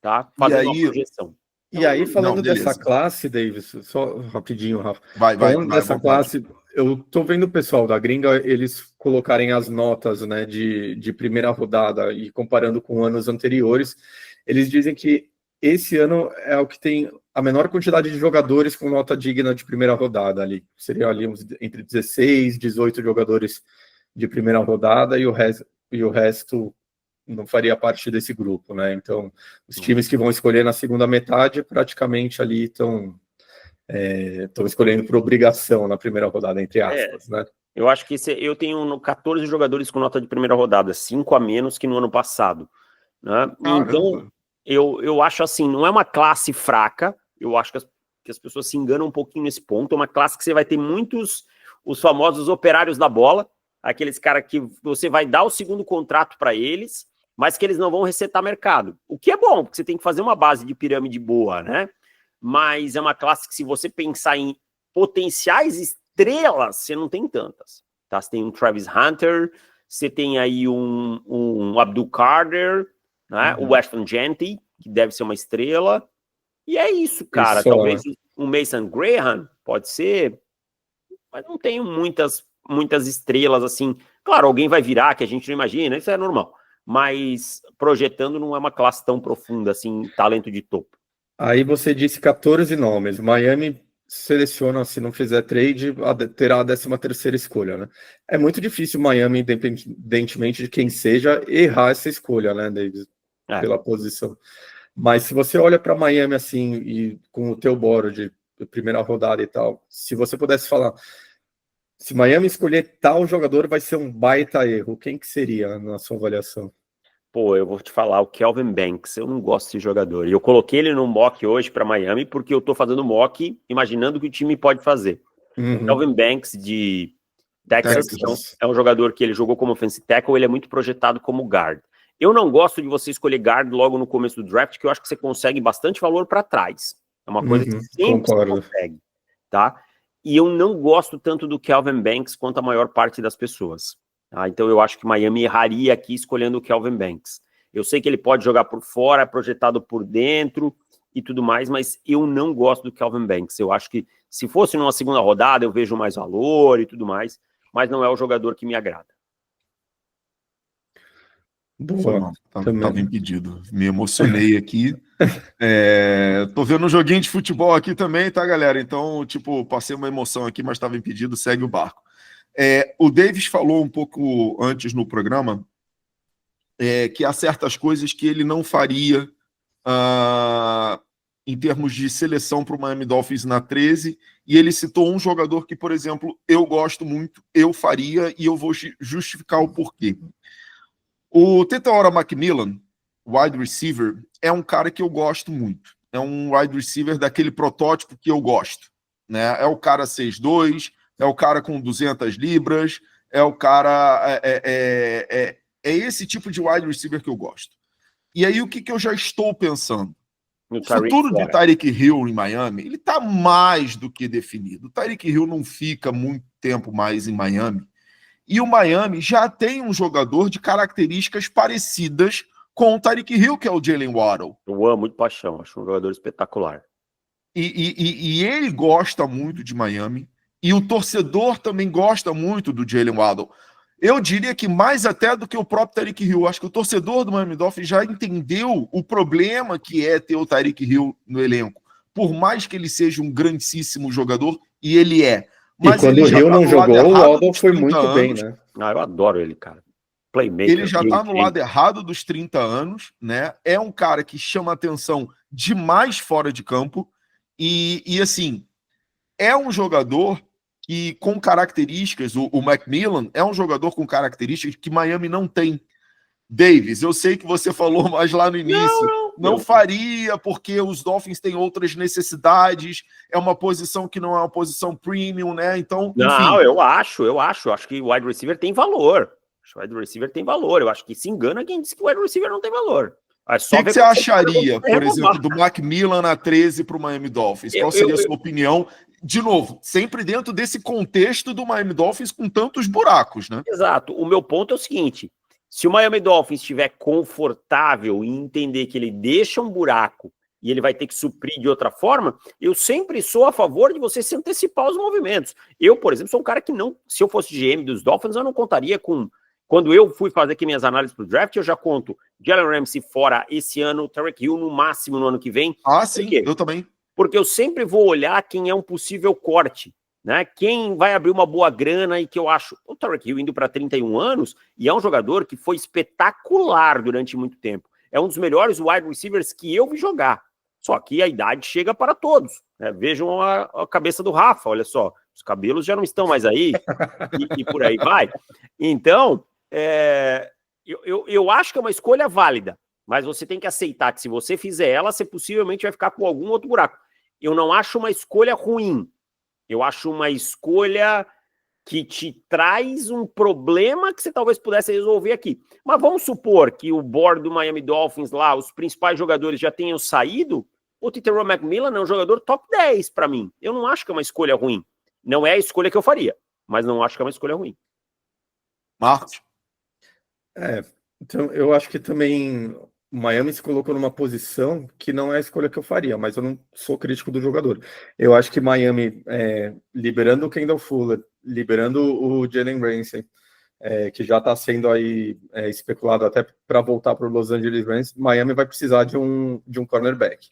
tá? Fazendo uma projeção. E aí, falando dessa classe, Davis, só rapidinho, Rafa. Falando dessa classe, eu tô vendo o pessoal da gringa, eles colocarem as notas, né, de primeira rodada e comparando com anos anteriores, eles dizem que esse ano é o que tem a menor quantidade de jogadores com nota digna de primeira rodada ali. Seria ali entre 16, 18 jogadores de primeira rodada e o resto não faria parte desse grupo, né? Então, os times que vão escolher na segunda metade praticamente ali estão escolhendo por obrigação na primeira rodada, entre aspas, né? Eu acho que eu tenho 14 jogadores com nota de primeira rodada, 5 a menos que no ano passado, né? Então, eu acho assim, não é uma classe fraca, eu acho que as pessoas se enganam um pouquinho nesse ponto, é uma classe que você vai ter muitos, os famosos operários da bola, aqueles caras que você vai dar o segundo contrato para eles, mas que eles não vão recetar mercado. O que é bom, porque você tem que fazer uma base de pirâmide boa, né? Mas é uma classe que, se você pensar em potenciais estrelas, você não tem tantas. Tá? Você tem um Travis Hunter, você tem aí um Abdul Carter, né? O Weston Genty, que deve ser uma estrela. E é isso, cara. Talvez um Mason Graham, pode ser, mas não tem muitas estrelas assim. Claro, alguém vai virar que a gente não imagina, isso é normal. Mas projetando, não é uma classe tão profunda assim, talento de topo. Aí você disse 14 nomes. Miami seleciona, se não fizer trade, terá a 13ª escolha, né? É muito difícil Miami, independentemente de quem seja, errar essa escolha, né, Davis? Pela posição. Mas se você olha para Miami assim, e com o teu boro de primeira rodada e tal, se você pudesse falar, se Miami escolher tal jogador, vai ser um baita erro, quem que seria na sua avaliação? Pô, eu vou te falar, o Kelvin Banks, eu não gosto desse jogador. E eu coloquei ele no mock hoje para Miami porque eu tô fazendo mock imaginando o que o time pode fazer. O Kelvin Banks de Texas é um jogador que ele jogou como offensive tackle, ele é muito projetado como guard. Eu não gosto de você escolher guard logo no começo do draft, que eu acho que você consegue bastante valor para trás. É uma coisa que sempre você consegue, tá? E eu não gosto tanto do Kelvin Banks quanto a maior parte das pessoas. Ah, então eu acho que Miami erraria aqui escolhendo o Kelvin Banks. Eu sei que ele pode jogar por fora, projetado por dentro e tudo mais, mas eu não gosto do Kelvin Banks. Eu acho que se fosse numa segunda rodada eu vejo mais valor e tudo mais, mas não é o jogador que me agrada. Boa, tava impedido. Me emocionei aqui. Tô vendo um joguinho de futebol aqui também, tá, galera? Então, passei uma emoção aqui, mas estava impedido, segue o barco. O Davis falou um pouco antes no programa que há certas coisas que ele não faria em termos de seleção para o Miami Dolphins na 13, e ele citou um jogador que, por exemplo, eu gosto muito, eu faria, e eu vou justificar o porquê. O Tetairoa McMillan, wide receiver, é um cara que eu gosto muito. É um wide receiver daquele protótipo que eu gosto, né? É o cara 6'2", é o cara com 200 libras, é o cara... É esse tipo de wide receiver que eu gosto. E aí, o que eu já estou pensando? O futuro de Tyreek Hill em Miami, ele está mais do que definido. O Tyreek Hill não fica muito tempo mais em Miami. E o Miami já tem um jogador de características parecidas com o Tyreek Hill, que é o Jalen Waddle. Eu amo de paixão, acho um jogador espetacular. E ele gosta muito de Miami, e o torcedor também gosta muito do Jalen Waddle. Eu diria que mais até do que o próprio Tyreek Hill. Acho que o torcedor do Miami Dolphins já entendeu o problema que é ter o Tyreek Hill no elenco. Por mais que ele seja um grandíssimo jogador, e ele é. Mas e quando o Hill não jogou, o Waddle foi muito bem, né? Eu adoro ele, cara. Playmaker. Ele já tá no lado errado dos 30 anos, né? É um cara que chama atenção demais fora de campo. E assim, é um jogador que, com características, o McMillan é um jogador com características que Miami não tem. Davis, eu sei que você falou mais lá no início, não faria, porque os Dolphins têm outras necessidades, é uma posição que não é uma posição premium, né? Então, não, enfim. eu acho que o wide receiver tem valor. O wide receiver tem valor. Eu acho que se engana quem diz que o wide receiver não tem valor. O que você acharia, por exemplo, do McMillan na 13 para o Miami Dolphins? Qual seria a sua opinião? De novo, sempre dentro desse contexto do Miami Dolphins com tantos buracos, né? Exato. O meu ponto é o seguinte: Se o Miami Dolphins estiver confortável e entender que ele deixa um buraco e ele vai ter que suprir de outra forma, eu sempre sou a favor de você se antecipar os movimentos. Eu, por exemplo, sou um cara que não, se eu fosse GM dos Dolphins, eu não contaria com... Quando eu fui fazer aqui minhas análises para o draft, eu já conto Jalen Ramsey fora esse ano, Tyreek Hill no máximo no ano que vem. Ah, sim, eu também. Porque eu sempre vou olhar quem é um possível corte, né? Quem vai abrir uma boa grana e que eu acho... O Tyreek Hill indo para 31 anos e é um jogador que foi espetacular durante muito tempo. É um dos melhores wide receivers que eu vi jogar. Só que a idade chega para todos, né? Vejam a cabeça do Rafa, olha só, os cabelos já não estão mais aí, e por aí vai. Então, eu acho que é uma escolha válida, mas você tem que aceitar que se você fizer ela, você possivelmente vai ficar com algum outro buraco. Eu não acho uma escolha ruim, eu acho uma escolha que te traz um problema que você talvez pudesse resolver aqui. Mas vamos supor que o board do Miami Dolphins lá, os principais jogadores já tenham saído, o Tetairoa McMillan é um jogador top 10 para mim. Eu não acho que é uma escolha ruim. Não é a escolha que eu faria, mas não acho que é uma escolha ruim. Marcos? Então eu acho que também o Miami se colocou numa posição que não é a escolha que eu faria, mas eu não sou crítico do jogador. Eu acho que Miami, liberando o Kendall Fuller, liberando o Jalen Ramsey, que já está sendo aí especulado até para voltar para o Los Angeles Rams, Miami vai precisar de um cornerback.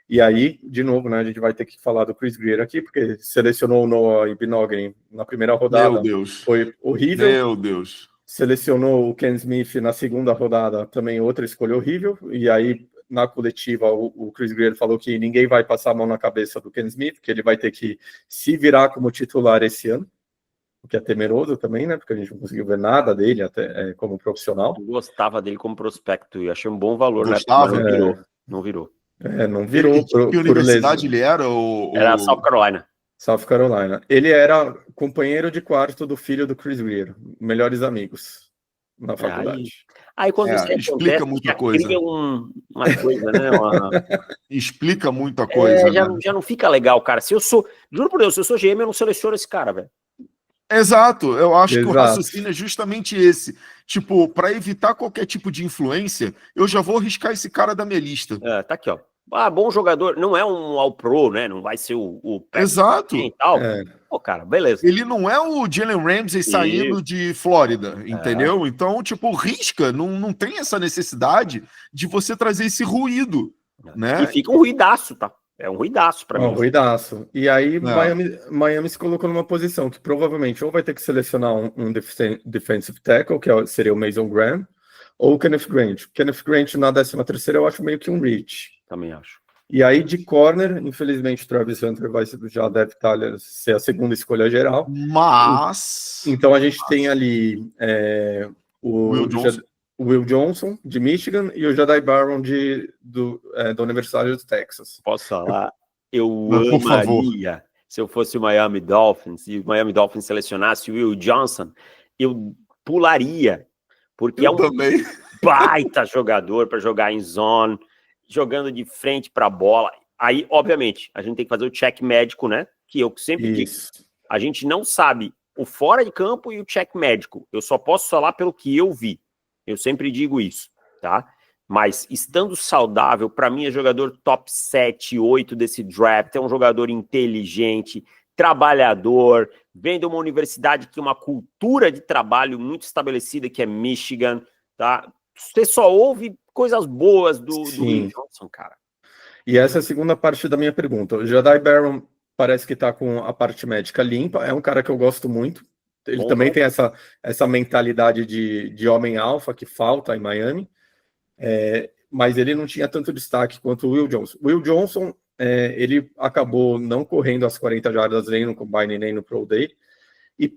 E aí, de novo, né, a gente vai ter que falar do Chris Greer aqui, porque selecionou o Noah Ibnogany na primeira rodada. Meu Deus. Foi horrível. Meu Deus. Selecionou o Ken Smith na segunda rodada, também outra escolha horrível. E aí, na coletiva, o Chris Greer falou que ninguém vai passar a mão na cabeça do Ken Smith, que ele vai ter que se virar como titular esse ano, o que é temeroso também, né? Porque a gente não conseguiu ver nada dele até como profissional. Eu gostava dele como prospecto e achei um bom valor, Gostava, né? Não virou. Não virou. Que universidade ele era? Era South Carolina. South Carolina. Ele era companheiro de quarto do filho do Chris Greer, melhores amigos na faculdade. Aí quando você explica muita coisa. Cria uma coisa, né? Explica muita coisa. Já não fica legal, cara. Juro por Deus, se eu sou GM, eu não seleciono esse cara, velho. Exato, eu acho que o raciocínio é justamente esse. Tipo, para evitar qualquer tipo de influência, eu já vou riscar esse cara da minha lista. Tá aqui, ó. Bom jogador, não é um All-Pro, né? Não vai ser o Exato. E tal. Pô, cara, beleza. Ele não é o Jalen Ramsey saindo de Flórida, entendeu? Então, tipo, risca, não tem essa necessidade de você trazer esse ruído, né? E fica um ruidaço, tá? É um ruidaço para mim. Um ruidaço. E aí, Miami se colocou numa posição que provavelmente ou vai ter que selecionar um defensive tackle, que seria o Mason Graham, ou o Kenneth Grant. Kenneth Grant na 13ª eu acho meio que um reach. Também acho. E aí, de corner, infelizmente, Travis Hunter já deve ser a segunda escolha geral. Mas... Então, a gente tem ali o Will Johnson, de Michigan, e o Jadai Barron, da Universidade do Texas. Posso falar? Eu amaria, se eu fosse o Miami Dolphins, e o Miami Dolphins selecionasse o Will Johnson, eu pularia, porque também. Baita jogador para jogar em zone, jogando de frente para a bola. Aí, obviamente, a gente tem que fazer o check médico, né? Que eu sempre digo. A gente não sabe o fora de campo e o check médico. Eu só posso falar pelo que eu vi. Eu sempre digo isso, tá? Mas, estando saudável, para mim é jogador top 7, 8 desse draft. É um jogador inteligente, trabalhador, vem de uma universidade que tem uma cultura de trabalho muito estabelecida, que é Michigan, tá? Você só ouve coisas boas do Will Johnson, cara. E essa é a segunda parte da minha pergunta. O Jadai Barron parece que está com a parte médica limpa, é um cara que eu gosto muito. Ele também tem essa mentalidade de homem alfa que falta em Miami, mas ele não tinha tanto destaque quanto o Will Johnson. O Will Johnson, ele acabou não correndo as 40 jardas nem no Combine nem no Pro Day, e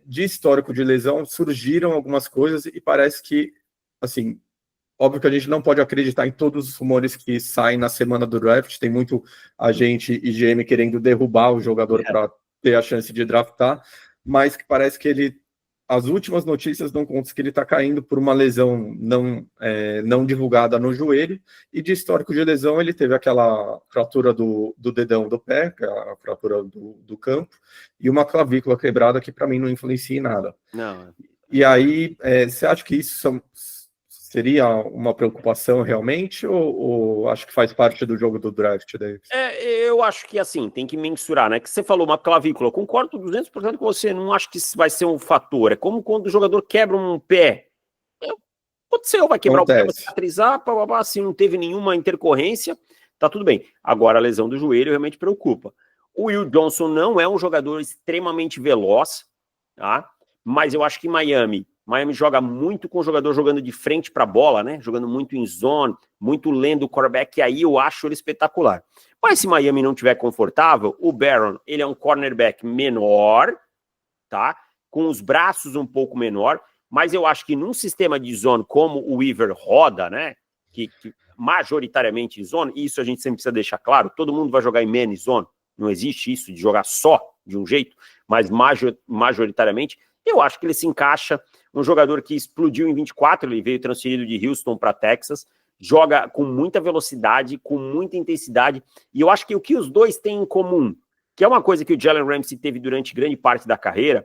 de histórico de lesão surgiram algumas coisas e parece que, assim, óbvio que a gente não pode acreditar em todos os rumores que saem na semana do draft, tem muito agente e GM querendo derrubar o jogador para ter a chance de draftar, mas que parece que as últimas notícias dão conta que ele está caindo por uma lesão não divulgada no joelho, e de histórico de lesão ele teve aquela fratura do dedão do pé, que é a fratura do campo, e uma clavícula quebrada que para mim não influencia em nada. Não. E aí, você acha que isso seria uma preocupação realmente, ou acho que faz parte do jogo do draft, Davis? Eu acho que assim, tem que mensurar, né? Que você falou uma clavícula, eu concordo 200% com você, não acho que isso vai ser um fator. É como quando o jogador quebra um pé. Aconteceu, vai quebrar o pé, vai cicatrizar, se não teve nenhuma intercorrência, tá tudo bem. Agora, a lesão do joelho realmente preocupa. O Will Johnson não é um jogador extremamente veloz, tá? Mas eu acho que Miami joga muito com o jogador jogando de frente para a bola, né? Jogando muito em zone, muito lendo o quarterback, e aí eu acho ele espetacular. Mas se Miami não tiver confortável, o Barron, ele é um cornerback menor, tá? Com os braços um pouco menor, mas eu acho que num sistema de zone como o Weaver roda, né? Que majoritariamente em zone, e isso a gente sempre precisa deixar claro, todo mundo vai jogar em man zone, não existe isso de jogar só de um jeito, mas majoritariamente, eu acho que ele se encaixa, um jogador que explodiu em 24, ele veio transferido de Houston para Texas, joga com muita velocidade, com muita intensidade, e eu acho que o que os dois têm em comum, que é uma coisa que o Jalen Ramsey teve durante grande parte da carreira,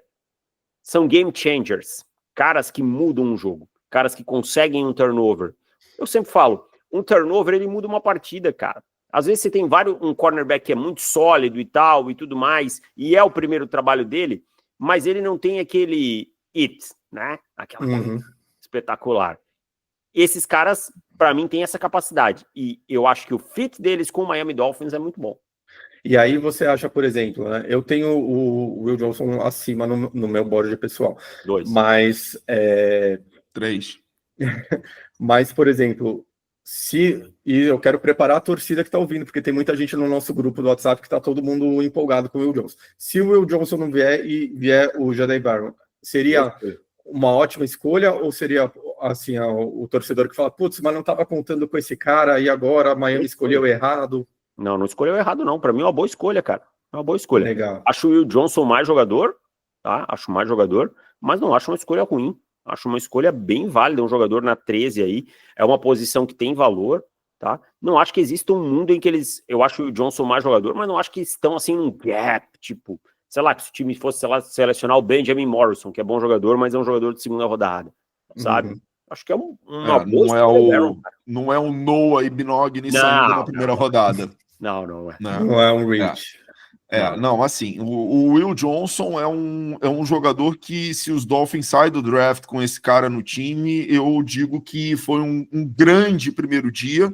são game changers, caras que mudam um jogo, caras que conseguem um turnover. Eu sempre falo, um turnover ele muda uma partida, cara. Às vezes você tem um cornerback que é muito sólido e tal, e tudo mais, e é o primeiro trabalho dele, mas ele não tem aquele né? Aquela coisa espetacular. Esses caras, para mim, têm essa capacidade, e eu acho que o fit deles com o Miami Dolphins é muito bom. E aí você acha, por exemplo, né? Eu tenho o Will Johnson acima no meu board pessoal. 2. Mas 3. Mas, por exemplo, e eu quero preparar a torcida que está ouvindo, porque tem muita gente no nosso grupo do WhatsApp que está todo mundo empolgado com o Will Johnson. Se o Will Johnson não vier e vier o Jahdae Barron, seria uma ótima escolha, ou seria assim, o torcedor que fala, putz, mas não estava contando com esse cara e agora a Miami escolheu errado? Não escolheu errado, não. Para mim é uma boa escolha, cara. É uma boa escolha. Legal. Acho o Will Johnson mais jogador, tá? Acho mais jogador, mas não acho uma escolha ruim. Acho uma escolha bem válida, um jogador na 13 aí. É uma posição que tem valor, tá? Não acho que exista um mundo em que eles... Eu acho o Will Johnson mais jogador, mas não acho que estão assim num gap, tipo... Sei lá, que se o time fosse, sei lá, selecionar o Benjamin Morrison, que é bom jogador, mas é um jogador de segunda rodada, sabe? Acho que é uma boa não é um Noah Ibnogny saindo na primeira rodada. Não é. Não é um reach. Não, assim, o Will Johnson é um jogador que, se os Dolphins saem do draft com esse cara no time, eu digo que foi um grande primeiro dia,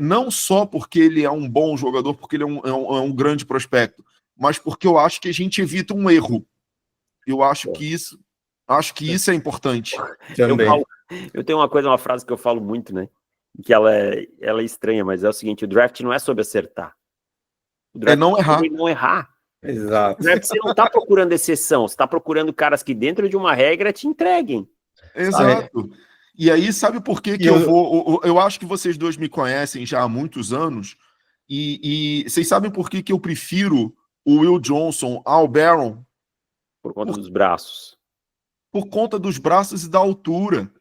não só porque ele é um bom jogador, porque ele é um grande prospecto, mas porque eu acho que a gente evita um erro. Eu acho que isso é importante. Eu tenho uma frase que eu falo muito, né? Que ela é estranha, mas é o seguinte: o draft não é sobre acertar. O draft não errar. É não errar. Exato. O draft você não está procurando exceção, você está procurando caras que dentro de uma regra te entreguem. Exato. E aí, sabe por que eu acho que vocês dois me conhecem já há muitos anos, e vocês sabem por que eu prefiro o Will Johnson ao Barron? Por conta dos braços. Por conta dos braços e da altura.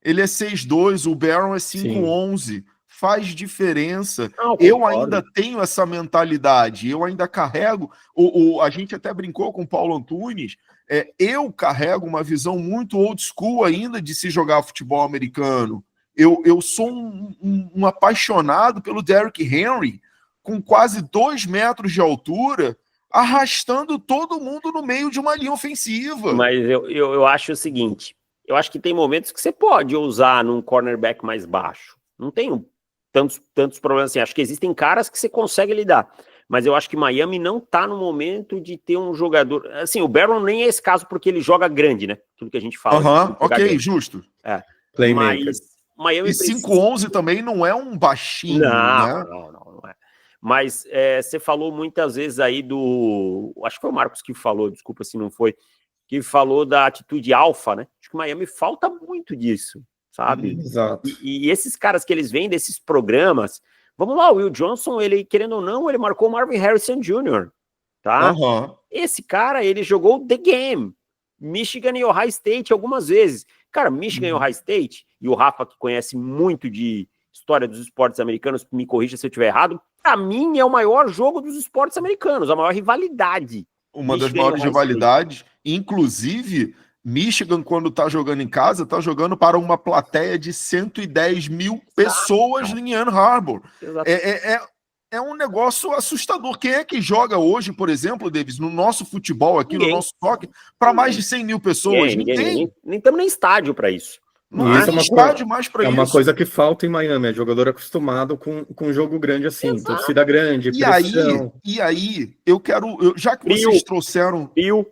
Ele é 6'2", o Barron é 5'11". Faz diferença. Eu ainda tenho essa mentalidade, eu ainda carrego, a gente até brincou com o Paulo Antunes, eu carrego uma visão muito old school ainda de se jogar futebol americano. Eu sou um apaixonado pelo Derrick Henry, com quase 2 metros de altura, arrastando todo mundo no meio de uma linha ofensiva. Mas eu acho o seguinte, eu acho que tem momentos que você pode usar num cornerback mais baixo. Não tem tantos problemas assim. Acho que existem caras que você consegue lidar. Mas eu acho que Miami não tá no momento de ter um jogador... Assim, o Barron nem é esse caso porque ele joga grande, né? Tudo que a gente fala. Ok, grande. Justo. Mas Miami... E 5'11" também não é um baixinho, né? Não é. Mas você falou muitas vezes aí do... Acho que foi o Marcos que falou, desculpa se não foi, que falou da atitude alfa, né? Acho que Miami falta muito disso, sabe? Exato. E esses caras que eles vêm desses programas... Vamos lá, o Will Johnson, ele, querendo ou não, ele marcou o Marvin Harrison Jr., tá? Esse cara, ele jogou The Game, Michigan e Ohio State algumas vezes. Cara, Michigan e Ohio State, e o Rafa, que conhece muito de história dos esportes americanos, me corrija se eu estiver errado, pra mim é o maior jogo dos esportes americanos, a maior rivalidade. Uma das maiores rivalidades, inclusive Michigan, quando está jogando em casa, está jogando para uma plateia de 110 mil pessoas em Ann Arbor. É um negócio assustador. Quem é que joga hoje, por exemplo, Davis, no nosso futebol aqui, no nosso soccer, para mais de 100 mil pessoas? Ninguém. Nem estamos nem estádio para isso. Não isso é estádio mais para isso. É uma coisa que falta em Miami, é jogador acostumado com um jogo grande assim, Exato. Torcida grande, pressão. E aí, já que Frio. vocês trouxeram... Frio.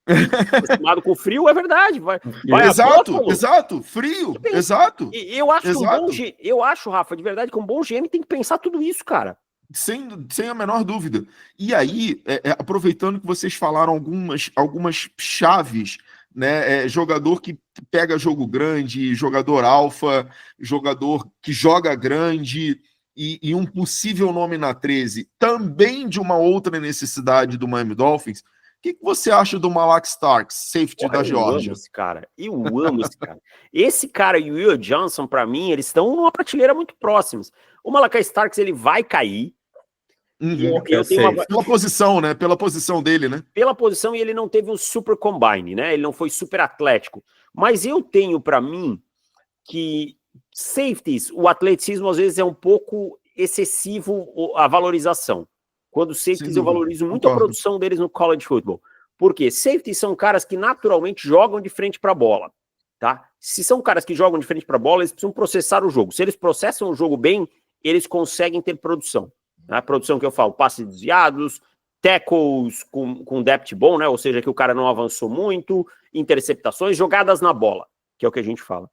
Acostumado com frio, é verdade. Vai exato. Frio, exato. E eu acho que eu acho, Rafa, de verdade, que um bom GM tem que pensar tudo isso, cara. Sem a menor dúvida. E aí, aproveitando que vocês falaram algumas chaves, né? Jogador que pega jogo grande, jogador alfa, jogador que joga grande e um possível nome na 13, também de uma outra necessidade do Miami Dolphins. O que você acha do Malak Starks, safety da Geórgia? Eu amo esse cara. Esse cara e o Will Johnson, para mim, eles estão numa prateleira muito próximos. O Malak Starks, ele vai cair. Pela posição, né? Pela posição dele, né? Pela posição, e ele não teve um super combine, né? Ele não foi super atlético. Mas eu tenho para mim que safeties, o atleticismo às vezes é um pouco excessivo a valorização. Quando safeties eu valorizo muito a produção deles no college football. Por quê? Safeties são caras que naturalmente jogam de frente para a bola, tá? Se são caras que jogam de frente para a bola, eles precisam processar o jogo. Se eles processam o jogo bem, eles conseguem ter produção. A produção que eu falo, passes desviados, tackles com depth bom, né? Ou seja, que o cara não avançou muito, interceptações, jogadas na bola, que é o que a gente fala.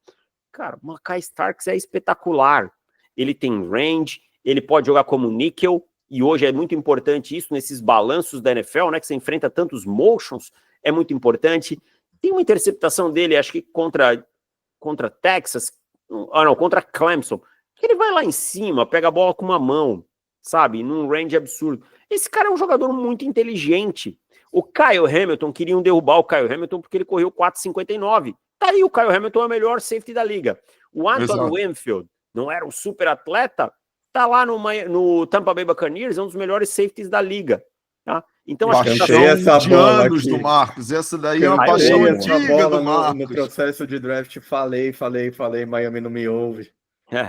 Cara, o Malak Starks é espetacular. Ele tem range, ele pode jogar como níquel, e hoje é muito importante isso nesses balanços da NFL, né? Que você enfrenta tantos motions, é muito importante. Tem uma interceptação dele, acho que contra Texas, contra Clemson, que ele vai lá em cima, pega a bola com uma mão, sabe? Num range absurdo. Esse cara é um jogador muito inteligente. O Kyle Hamilton, queriam derrubar o Kyle Hamilton porque ele correu 4,59. Tá aí, o Kyle Hamilton é o melhor safety da liga. O Antoine Winfield não era um super atleta, tá lá no Tampa Bay Buccaneers, é um dos melhores safeties da liga. Tá? Então, acho que paixão de anos do Marcos. Essa daí é uma paixão antiga do Marcos. No processo de draft, falei, Miami não me ouve.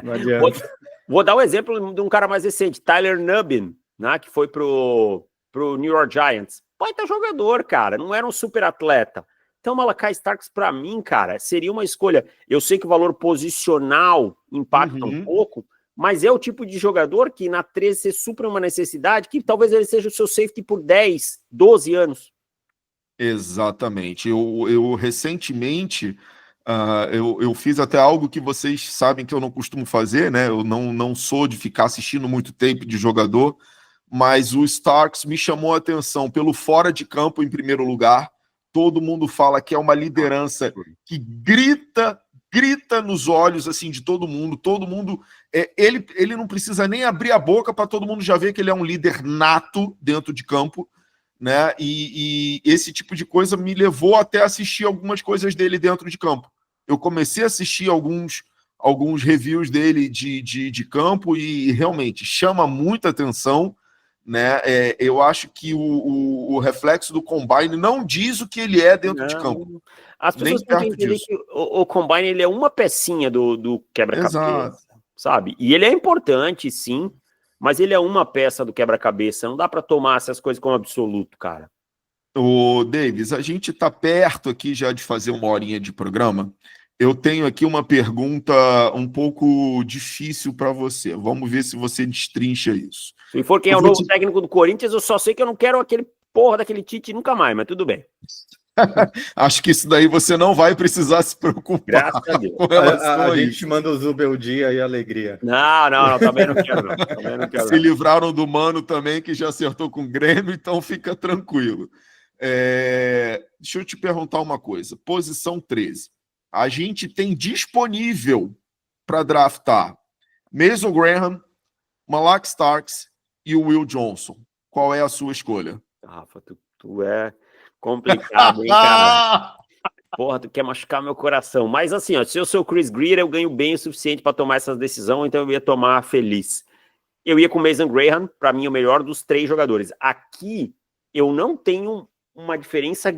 Não adianta. Vou dar um exemplo de um cara mais recente, Tyler Nubbin, né, que foi pro New York Giants. Baita jogador, cara, não era um super atleta. Então, Malak Starks, para mim, cara, seria uma escolha. Eu sei que o valor posicional impacta um pouco, mas é o tipo de jogador que na 13 você supra uma necessidade que talvez ele seja o seu safety por 10, 12 anos. Exatamente. Eu recentemente... eu fiz até algo que vocês sabem que eu não costumo fazer, né? Eu não sou de ficar assistindo muito tape de jogador, mas o Starks me chamou a atenção pelo fora de campo em primeiro lugar. Todo mundo fala que é uma liderança que grita nos olhos assim de todo mundo. Ele não precisa nem abrir a boca para todo mundo já ver que ele é um líder nato dentro de campo. Né? E esse tipo de coisa me levou até a assistir algumas coisas dele dentro de campo. Eu comecei a assistir alguns reviews dele de campo e realmente chama muita atenção, né? Eu acho que o reflexo do Combine não diz o que ele é dentro de campo. As pessoas têm que entender que o Combine ele é uma pecinha do quebra-cabeça, sabe? E ele é importante, sim, mas ele é uma peça do quebra-cabeça. Não dá para tomar essas coisas como absoluto, cara. Ô, Davis, a gente está perto aqui já de fazer uma horinha de programa. Eu tenho aqui uma pergunta um pouco difícil para você. Vamos ver se você destrincha isso. Se for quem é o novo técnico do Corinthians, eu só sei que eu não quero aquele porra daquele Tite nunca mais, mas tudo bem. Acho que isso daí você não vai precisar se preocupar. Graças a Deus. A gente manda o Zubeldia e a alegria. Não, também não quero, não. Também não quero, se livraram do Mano também, que já acertou com o Grêmio, então fica tranquilo. Deixa eu te perguntar uma coisa. Posição 13. A gente tem disponível para draftar Mason Graham, Malak Starks e o Will Johnson. Qual é a sua escolha? Rafa, tu é complicado, hein, cara? Porra, tu quer machucar meu coração. Mas assim, ó, se eu sou o Chris Greer, eu ganho bem o suficiente para tomar essa decisão, então eu ia tomar feliz. Eu ia com o Mason Graham, para mim o melhor dos 3 jogadores. Aqui, eu não tenho uma diferença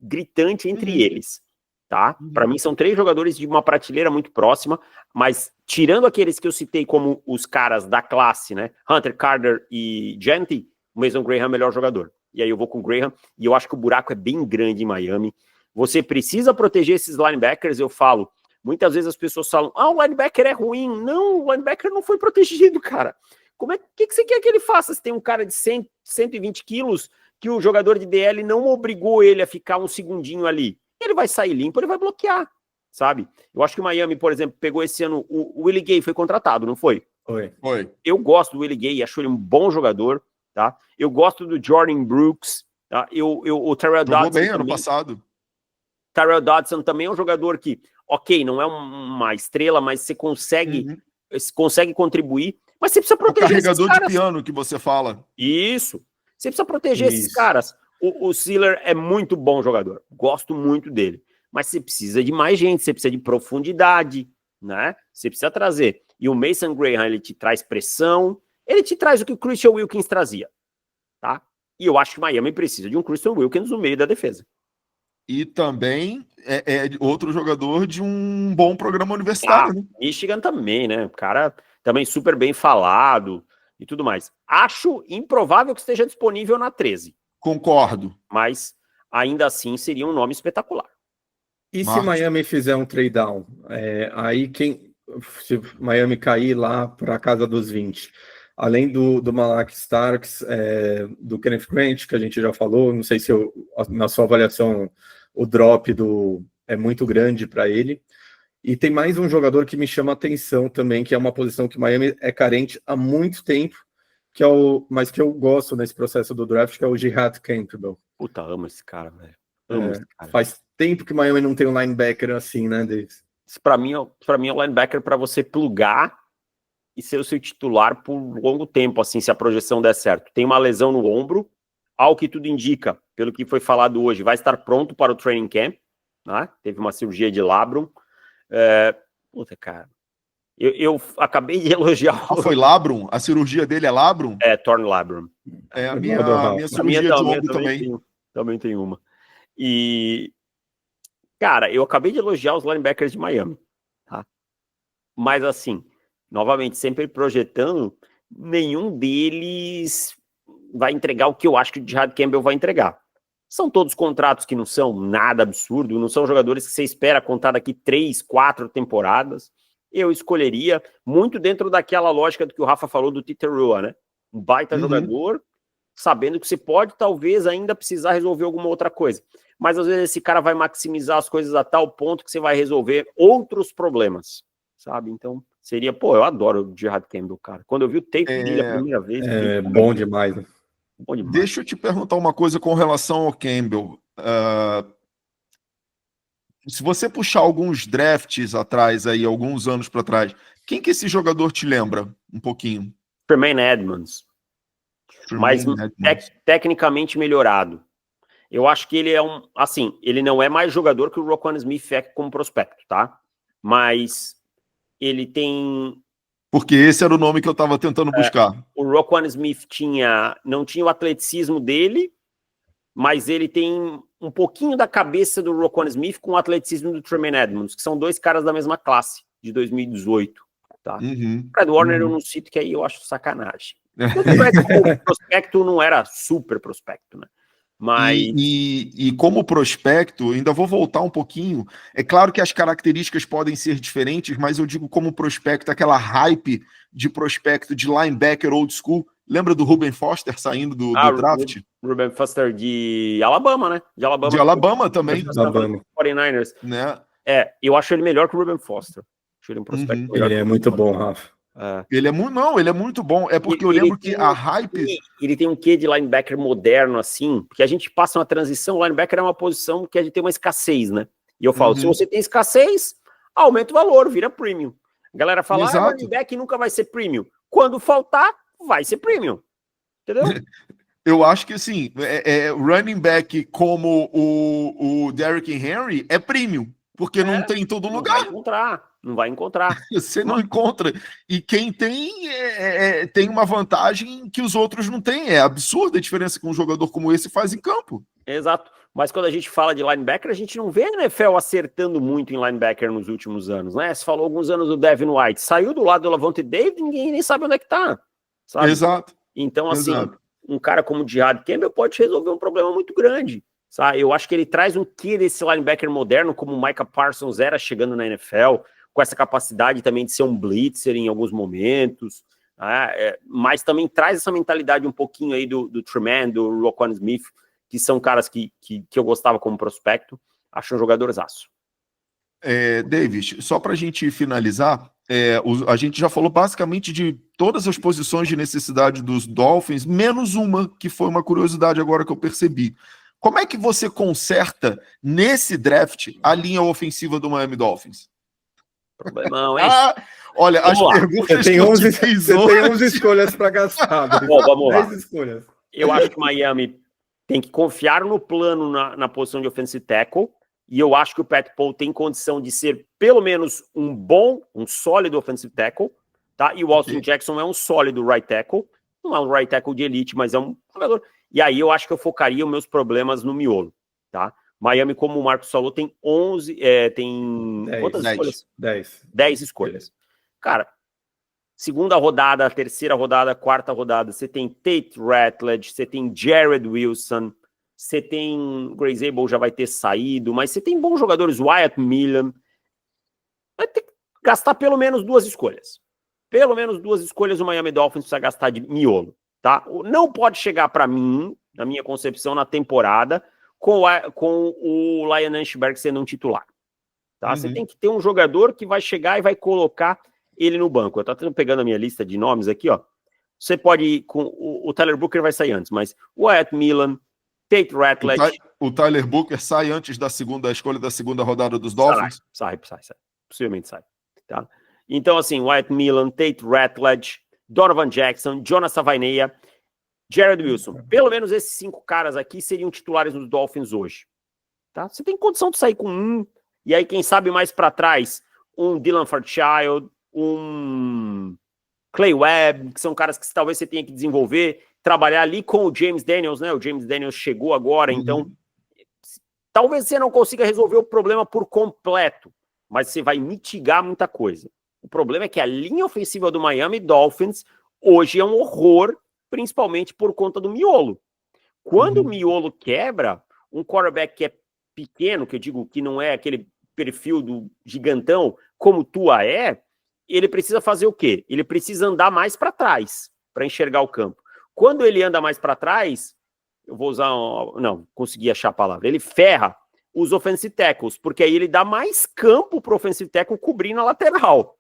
gritante entre eles, tá? Para mim são 3 jogadores de uma prateleira muito próxima, mas tirando aqueles que eu citei como os caras da classe, né? Hunter, Carter e Genty, o Mason Graham é o melhor jogador. E aí eu vou com o Graham, e eu acho que o buraco é bem grande em Miami. Você precisa proteger esses linebackers, eu falo. Muitas vezes as pessoas falam, o linebacker é ruim. Não, o linebacker não foi protegido, cara. O que você quer que ele faça se tem um cara de 100, 120 quilos que o jogador de DL não obrigou ele a ficar um segundinho ali? Ele vai sair limpo, ele vai bloquear, sabe? Eu acho que o Miami, por exemplo, pegou esse ano, o Willie Gay foi contratado, não foi? Foi. Eu gosto do Willie Gay, acho ele um bom jogador, tá? Eu gosto do Jordan Brooks, tá? O Terrell Dodson jogou bem ano também. passado. Terrell Dodson também é um jogador que, ok, não é uma estrela, mas você consegue contribuir, mas você precisa proteger esses caras. O carregador de piano que você fala. Isso. Você precisa proteger esses caras. O Sealer é muito bom jogador. Gosto muito dele. Mas você precisa de mais gente, você precisa de profundidade, né? Você precisa trazer. E o Mason Graham, ele te traz pressão, ele te traz o que o Christian Wilkins trazia, tá? E eu acho que o Miami precisa de um Christian Wilkins no meio da defesa. E também é outro jogador de um bom programa universitário, né? Michigan também, né? O cara também super bem falado e tudo mais. Acho improvável que esteja disponível na 13. Concordo. Mas ainda assim seria um nome espetacular. E se Miami fizer um trade down? Se Miami cair lá para a casa dos 20, além do Malak Starks, do Kenneth Grant, que a gente já falou, não sei se na sua avaliação o drop é muito grande para ele. E tem mais um jogador que me chama a atenção também, que é uma posição que Miami é carente há muito tempo, mas que eu gosto nesse processo do draft, que é o Jihad Campbell. Puta, amo esse cara, velho. Faz tempo que Miami não tem um linebacker assim, né, Davis? Para mim é um linebacker para você plugar e ser o seu titular por longo tempo, assim, se a projeção der certo. Tem uma lesão no ombro, ao que tudo indica, pelo que foi falado hoje, vai estar pronto para o training camp, né? Teve uma cirurgia de labrum. Puta, cara. Eu acabei de elogiar... Foi labrum? A cirurgia dele é labrum? É, torn labrum. A minha cirurgia de ombro também. Também tem uma. E, cara, eu acabei de elogiar os linebackers de Miami, tá? Mas, assim, novamente, sempre projetando, nenhum deles vai entregar o que eu acho que o Jihad Campbell vai entregar. São todos contratos que não são nada absurdo, não são jogadores que você espera contar daqui 3, 4 temporadas. Eu escolheria, muito dentro daquela lógica do que o Rafa falou do Titerua, né? Um baita jogador, sabendo que você pode, talvez, ainda precisar resolver alguma outra coisa. Mas, às vezes, esse cara vai maximizar as coisas a tal ponto que você vai resolver outros problemas, sabe? Então, seria... eu adoro o Jihad Campbell, cara. Quando eu vi o tape dele a primeira vez... bom demais, né? Bom demais. Deixa eu te perguntar uma coisa com relação ao Campbell. Se você puxar alguns drafts atrás, aí, alguns anos para trás, quem que esse jogador te lembra um pouquinho? Tremaine Edmonds. Mas tecnicamente melhorado. Eu acho que ele é ele não é mais jogador que o Roquan Smith é como prospecto, tá? Mas ele tem... Porque esse era o nome que eu estava tentando buscar. O Roquan Smith não tinha o atleticismo dele, mas ele tem um pouquinho da cabeça do Roquan Smith com o atleticismo do Tremaine Edmonds, que são 2 caras da mesma classe, de 2018, tá? Fred Warner eu não cito, que aí eu acho sacanagem. O prospecto não era super prospecto, né? Mas... E como prospecto, ainda vou voltar um pouquinho. É claro que as características podem ser diferentes, mas eu digo como prospecto, aquela hype de prospecto de linebacker old school. Lembra do Ruben Foster saindo do draft? Ruben Foster de Alabama, né? De Alabama também. Alabama. 49ers. Né? Eu acho ele melhor que o Ruben Foster. Acho ele um prospecto melhor. Ele é muito bom, Rafa. Ele é muito bom. É porque eu lembro que a hype... Ele tem um quê de linebacker moderno, assim, porque a gente passa uma transição, o linebacker é uma posição que a gente tem uma escassez, né? E eu falo, se você tem escassez, aumenta o valor, vira premium. A galera fala, linebacker nunca vai ser premium. Quando faltar, vai ser premium. Entendeu? Eu acho que, assim, running back como o Derrick Henry é premium, porque não tem em todo lugar. Não vai encontrar. Você não encontra. E quem tem, tem uma vantagem que os outros não têm. É absurda a diferença que um jogador como esse faz em campo. Exato. Mas quando a gente fala de linebacker, a gente não vê a NFL acertando muito em linebacker nos últimos anos, né? Você falou alguns anos do Devin White, saiu do lado do Lavonte David, ninguém nem sabe onde é que tá, sabe? Exato. Então, assim, um cara como o Jihad Campbell pode resolver um problema muito grande, sabe? Eu acho que ele traz um quê desse linebacker moderno, como o Micah Parsons era chegando na NFL, com essa capacidade também de ser um blitzer em alguns momentos, mas também traz essa mentalidade um pouquinho aí do Tremaine, do Roquan Smith, que são caras que eu gostava como prospecto. Acho um jogadorzaço. Davis, só para a gente finalizar, a gente já falou basicamente de todas as posições de necessidade dos Dolphins, menos uma, que foi uma curiosidade agora que eu percebi. Como é que você conserta, nesse draft, a linha ofensiva do Miami Dolphins? Problemão, hein? Olha, as perguntas você tem 11 escolhas para gastar. Bom, vamos lá. 10 escolhas. Eu acho que Miami tem que confiar no plano na posição de offensive tackle, e eu acho que o Pat Paul tem condição de ser pelo menos um sólido offensive tackle, tá? E o Austin Jackson é um sólido right tackle, não é um right tackle de elite, mas é um jogador. E aí eu acho que eu focaria os meus problemas no miolo, tá? Miami, como o Marcos falou, tem 11, tem 10, quantas 10, escolhas? 10 escolhas. Cara, segunda rodada, terceira rodada, quarta rodada, você tem Tate Ratledge, você tem Jared Wilson, você tem Grace Able, já vai ter saído, mas você tem bons jogadores, Wyatt Millen. Vai ter que gastar pelo menos 2 escolhas. Pelo menos 2 escolhas o Miami Dolphins precisa gastar de miolo, tá? Não pode chegar para mim, na minha concepção, na temporada, com o Lion Ashberg sendo um titular. Tá? Você tem que ter um jogador que vai chegar e vai colocar ele no banco. Eu tô pegando a minha lista de nomes aqui, ó. Você pode ir com o Tyler Booker vai sair antes, mas o Wyatt Millen, Tate Ratledge. O Tyler Booker sai antes da escolha da segunda rodada dos Dolphins? Sai. Possivelmente sai. Tá? Então, assim, Wyatt Millen, Tate Ratledge, Donovan Jackson, Jonas Savaineia, Jared Wilson. Pelo menos esses 5 caras aqui seriam titulares dos Dolphins hoje. Tá? Você tem condição de sair com um, e aí, quem sabe mais para trás, um Dylan Fairchild, um Clay Webb, que são caras que talvez você tenha que desenvolver, trabalhar ali com o James Daniels, né? O James Daniels chegou agora, então talvez você não consiga resolver o problema por completo, mas você vai mitigar muita coisa. O problema é que a linha ofensiva do Miami Dolphins hoje é um horror, principalmente por conta do miolo. Quando o miolo quebra, um quarterback que é pequeno, que eu digo que não é aquele perfil do gigantão, como Tua ele precisa fazer o quê? Ele precisa andar mais para trás, para enxergar o campo. Quando ele anda mais para trás, eu vou usar não, consegui achar a palavra, ele ferra os offensive tackles, porque aí ele dá mais campo para o offensive tackle cobrir na lateral.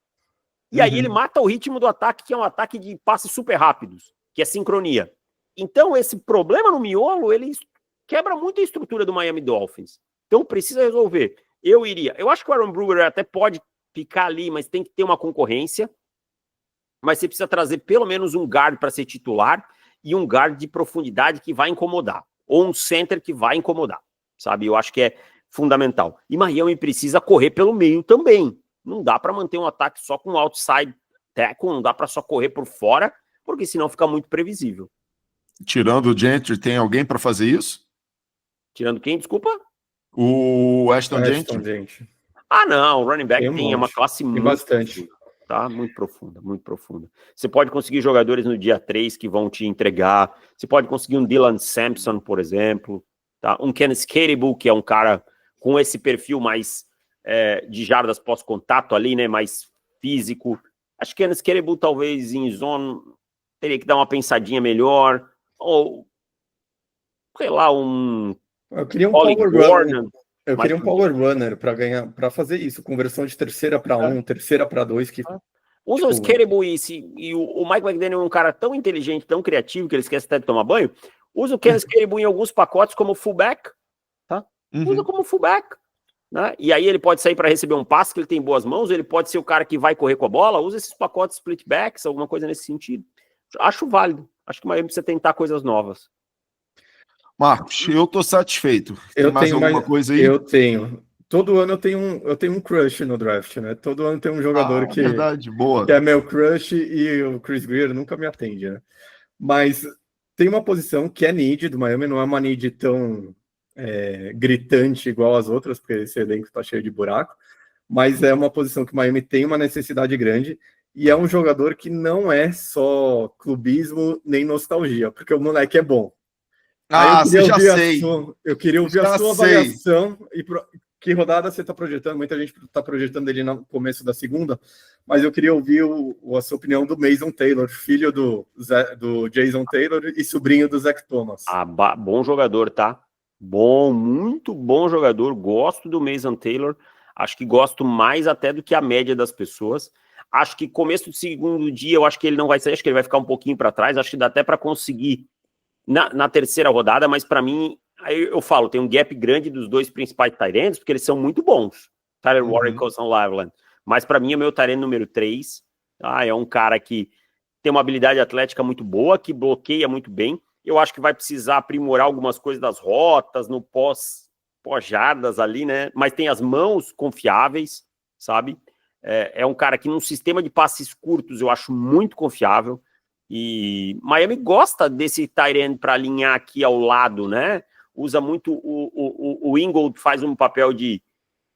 E aí ele mata o ritmo do ataque, que é um ataque de passes super rápidos, que é sincronia. Então, esse problema no miolo, ele quebra muito a estrutura do Miami Dolphins. Então, precisa resolver. Eu acho que o Aaron Brewer até pode ficar ali, mas tem que ter uma concorrência. Mas você precisa trazer pelo menos um guard para ser titular e um guard de profundidade que vai incomodar. Ou um center que vai incomodar, sabe? Eu acho que é fundamental. E Miami precisa correr pelo meio também. Não dá para manter um ataque só com outside tackle, não dá para só correr por fora, porque senão fica muito previsível. Tirando o Gentry, tem alguém para fazer isso? Tirando quem, desculpa? O Ashton Gentry. Ah, não, o running back tem uma classe muito bastante. Profunda, tá? Muito profunda, muito profunda. Você pode conseguir jogadores no dia 3 que vão te entregar. Você pode conseguir um Dylan Sampson, por exemplo, tá? Um Kenneth Caribou, que é um cara com esse perfil mais de jardas pós-contato ali, né? Mais físico. Acho que Kenneth Caribou talvez em zone teria que dar uma pensadinha melhor. Ou, sei lá, eu queria um power runner. Eu queria um power runner para ganhar, para fazer isso, conversão de terceira para 1, terceira para 2. Usa os Caribou e o Mike McDaniel é um cara tão inteligente, tão criativo, que ele esquece até de tomar banho. Usa o Kenneth Caribou em alguns pacotes como fullback, tá? Usa como fullback, né? E aí ele pode sair para receber um passe, que ele tem boas mãos, ele pode ser o cara que vai correr com a bola. Usa esses pacotes splitbacks, alguma coisa nesse sentido. Acho válido. Acho que o Miami precisa tentar coisas novas. Marcos, eu tô satisfeito. Tem mais alguma coisa aí? Eu tenho. Todo ano eu tenho um crush no draft, né? Todo ano tem um jogador que é meu crush e o Chris Greer nunca me atende, né? Mas tem uma posição que é need do Miami, não é uma need tão gritante igual as outras, porque esse elenco está cheio de buraco, mas é uma posição que o Miami tem uma necessidade grande, e é um jogador que não é só clubismo nem nostalgia, porque o moleque é bom. Eu queria ouvir a sua avaliação e que rodada você está projetando. Muita gente está projetando ele no começo da segunda, mas eu queria ouvir a sua opinião do Mason Taylor, filho do Jason Taylor e sobrinho do Zach Thomas. Bom jogador, tá? Muito bom jogador. Gosto do Mason Taylor. Acho que gosto mais até do que a média das pessoas. Acho que começo do segundo dia, eu acho que ele não vai sair, acho que ele vai ficar um pouquinho para trás. Acho que dá até para conseguir na terceira rodada, mas para mim, aí eu falo, tem um gap grande dos dois principais tight ends, porque eles são muito bons. Tyler Warren e Colson Loveland. Mas para mim, é o meu tight end número 3. É um cara que tem uma habilidade atlética muito boa, que bloqueia muito bem. Eu acho que vai precisar aprimorar algumas coisas das rotas, no pós-jardas ali, né? Mas tem as mãos confiáveis, sabe? É um cara que num sistema de passes curtos eu acho muito confiável. E Miami gosta desse tight end para alinhar aqui ao lado, né? Usa muito o Ingold, faz um papel de...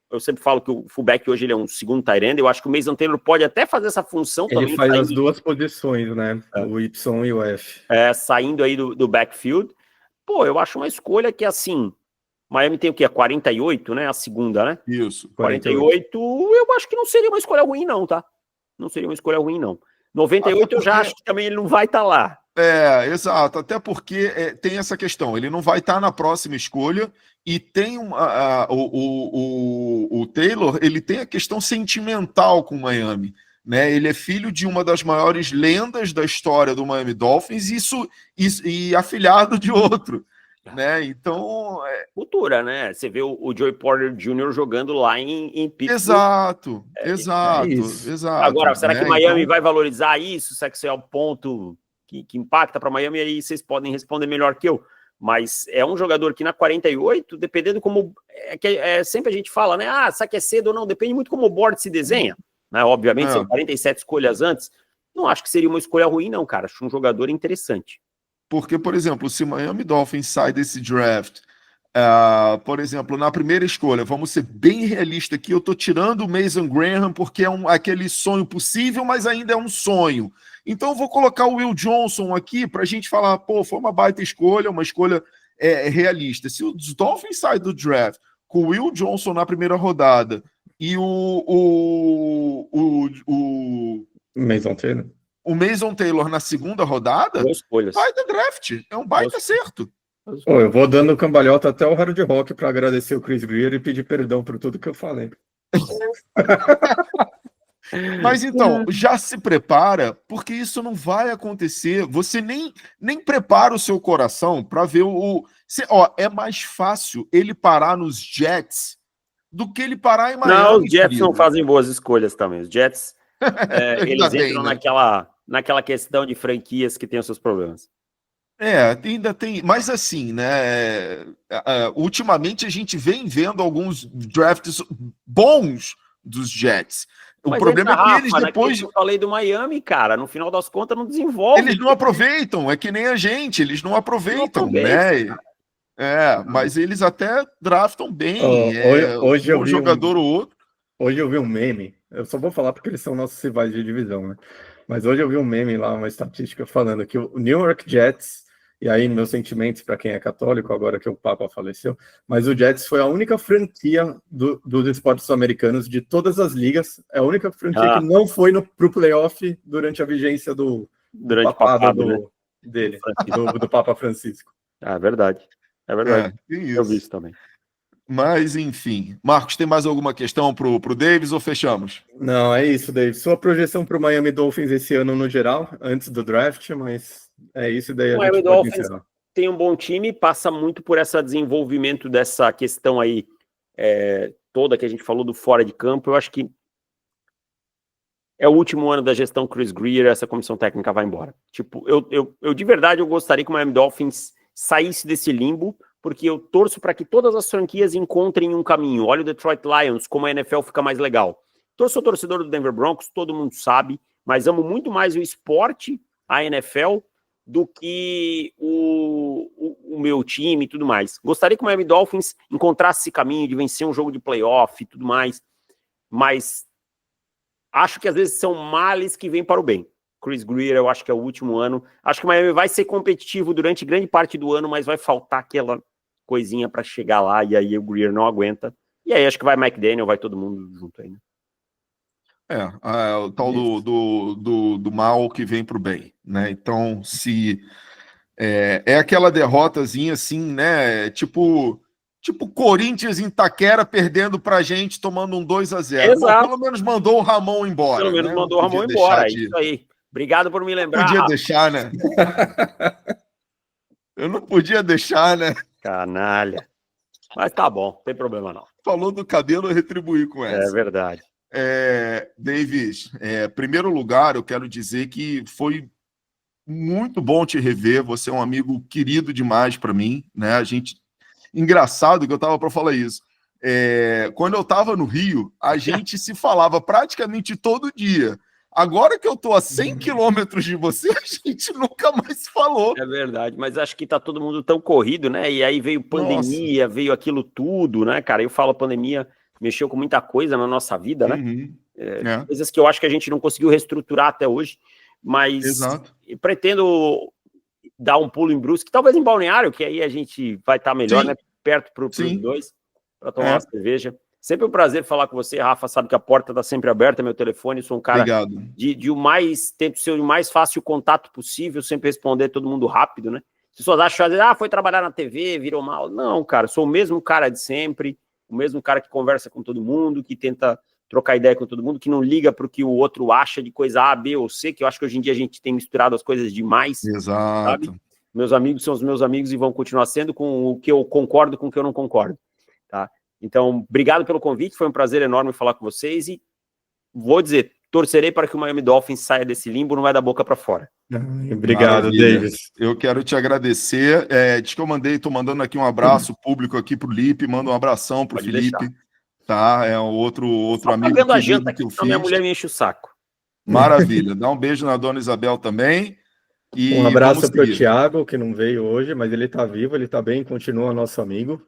Eu sempre falo que o fullback hoje ele é um segundo tight end. Eu acho que o Mason Taylor pode até fazer essa função ele também. Ele faz as duas posições, né? O Y e o F. Saindo aí do backfield. Pô, eu acho uma escolha que, assim... Miami tem o quê? A 48, né? A segunda, né? Isso. 48, eu acho que não seria uma escolha ruim, não, tá? Não seria uma escolha ruim, não. 98 eu já acho que também ele não vai estar lá. Exato. Até porque tem essa questão. Ele não vai estar na próxima escolha e tem o Taylor, ele tem a questão sentimental com o Miami. Né? Ele é filho de uma das maiores lendas da história do Miami Dolphins e afilhado de outro. Né? Então... Cultura, né? Você vê o Joey Porter Jr. jogando lá em Pittsburgh. Exato. Agora, será que Miami vai valorizar isso? Será que isso é um ponto que impacta para Miami? Aí vocês podem responder melhor que eu. Mas é um jogador que na 48, dependendo como... sempre a gente fala, né? Será que é cedo ou não? Depende muito como o board se desenha. Né? Obviamente, são 47 escolhas antes. Não acho que seria uma escolha ruim, não, cara. Acho um jogador interessante. Porque, por exemplo, se o Miami Dolphins sai desse draft, por exemplo, na primeira escolha, vamos ser bem realistas aqui, eu estou tirando o Mason Graham porque é aquele sonho possível, mas ainda é um sonho. Então eu vou colocar o Will Johnson aqui para a gente falar, foi uma baita escolha, uma escolha realista. Se os Dolphins saem do draft com o Will Johnson na primeira rodada e o Mason Taylor. O Mason Taylor na segunda rodada, vai da draft. É um baita acerto. Eu vou dando cambalhota até o Hard Rock para agradecer o Chris Greer e pedir perdão por tudo que eu falei. Mas então, já se prepara, porque isso não vai acontecer. Você nem prepara o seu coração para ver é mais fácil ele parar nos Jets do que ele parar em Miami. Não, os Jets não fazem boas escolhas também. Os Jets, eles entram naquela questão de franquias que tem os seus problemas. Ainda tem, mas assim, né? Ultimamente a gente vem vendo alguns drafts bons dos Jets. O problema é que eles depois... Eu falei do Miami, cara, no final das contas não desenvolvem. Eles não aproveitam, é que nem a gente, eles não aproveitam, né? Mas eles até draftam bem, hoje um jogador ou outro. Hoje eu vi um meme, eu só vou falar porque eles são nossos rivais de divisão, né? Mas hoje eu vi um meme lá, uma estatística falando que o New York Jets, e aí meus sentimentos para quem é católico, agora que o Papa faleceu, mas o Jets foi a única franquia dos esportes americanos de todas as ligas, é a única franquia que não foi pro playoff durante a vigência do papado dele, do Papa Francisco. É verdade. Eu vi isso também. Mas, enfim. Marcos, tem mais alguma questão pro Davis ou fechamos? Não, é isso, Davis. Sua projeção para o Miami Dolphins esse ano no geral, antes do draft, mas é isso daí. O Miami Dolphins tem um bom time, passa muito por esse desenvolvimento dessa questão aí toda que a gente falou do fora de campo. Eu acho que é o último ano da gestão Chris Greer, essa comissão técnica vai embora. Tipo, eu de verdade eu gostaria que o Miami Dolphins saísse desse limbo, porque eu torço para que todas as franquias encontrem um caminho. Olha o Detroit Lions, como a NFL fica mais legal. Sou torcedor do Denver Broncos, todo mundo sabe, mas amo muito mais o esporte, a NFL, do que o meu time e tudo mais. Gostaria que o Miami Dolphins encontrasse esse caminho de vencer um jogo de playoff e tudo mais, mas acho que às vezes são males que vêm para o bem. Chris Greer, eu acho que é o último ano. Acho que o Miami vai ser competitivo durante grande parte do ano, mas vai faltar aquela coisinha para chegar lá, e aí o Greer não aguenta. E aí acho que vai McDaniel, vai todo mundo junto aí, né? O tal do mal que vem para o bem, né? Então, se é aquela derrotazinha assim, né? Tipo Corinthians em Itaquera perdendo pra gente, tomando um 2-0. Exato. Bom, pelo menos mandou o Ramon embora. Pelo menos né? mandou o Ramon embora, isso aí. Obrigado por me lembrar. Não podia deixar, né? Eu não podia deixar, né? Canalha. Mas tá bom, não tem problema não. Falou do cabelo, eu retribuí com essa. É verdade. Davis, primeiro lugar, eu quero dizer que foi muito bom te rever. Você é um amigo querido demais para mim, né? Engraçado que eu tava para falar isso. Quando eu tava no Rio, a gente se falava praticamente todo dia. Agora que eu tô a 100 quilômetros de você, a gente nunca mais se falou. É verdade, mas acho que tá todo mundo tão corrido, né? E aí veio pandemia, Nossa. Veio aquilo tudo, né, cara? Eu falo, a pandemia mexeu com muita coisa na nossa vida, né? Coisas que eu acho que a gente não conseguiu reestruturar até hoje, mas Exato. Pretendo dar um pulo em Brusque, talvez em Balneário, que aí a gente vai estar melhor, Sim. Né? Perto para os dois, para tomar uma cerveja. Sempre um prazer falar com você, Rafa. Sabe que a porta está sempre aberta, meu telefone. Sou um cara tento ser o mais fácil contato possível, sempre responder todo mundo rápido, né? As pessoas acham, foi trabalhar na TV, virou mal. Não, cara, sou o mesmo cara de sempre, o mesmo cara que conversa com todo mundo, que tenta trocar ideia com todo mundo, que não liga para o que o outro acha de coisa A, B ou C, que eu acho que hoje em dia a gente tem misturado as coisas demais. Exato. Sabe? Meus amigos são os meus amigos e vão continuar sendo com o que eu concordo com o que eu não concordo, tá? Então, obrigado pelo convite, foi um prazer enorme falar com vocês e vou dizer, torcerei para que o Miami Dolphins saia desse limbo, não vai da boca para fora. Obrigado, Davis. Eu quero te agradecer. Diz que eu estou mandando aqui um abraço público aqui para o Lipe, mando um abração para o Felipe. Deixar. Tá, é outro amigo a janta que eu fiz. Minha mulher me enche o saco. Maravilha. Dá um beijo na dona Isabel também. E um abraço para o Thiago, que não veio hoje, mas ele está vivo, ele está bem, continua nosso amigo.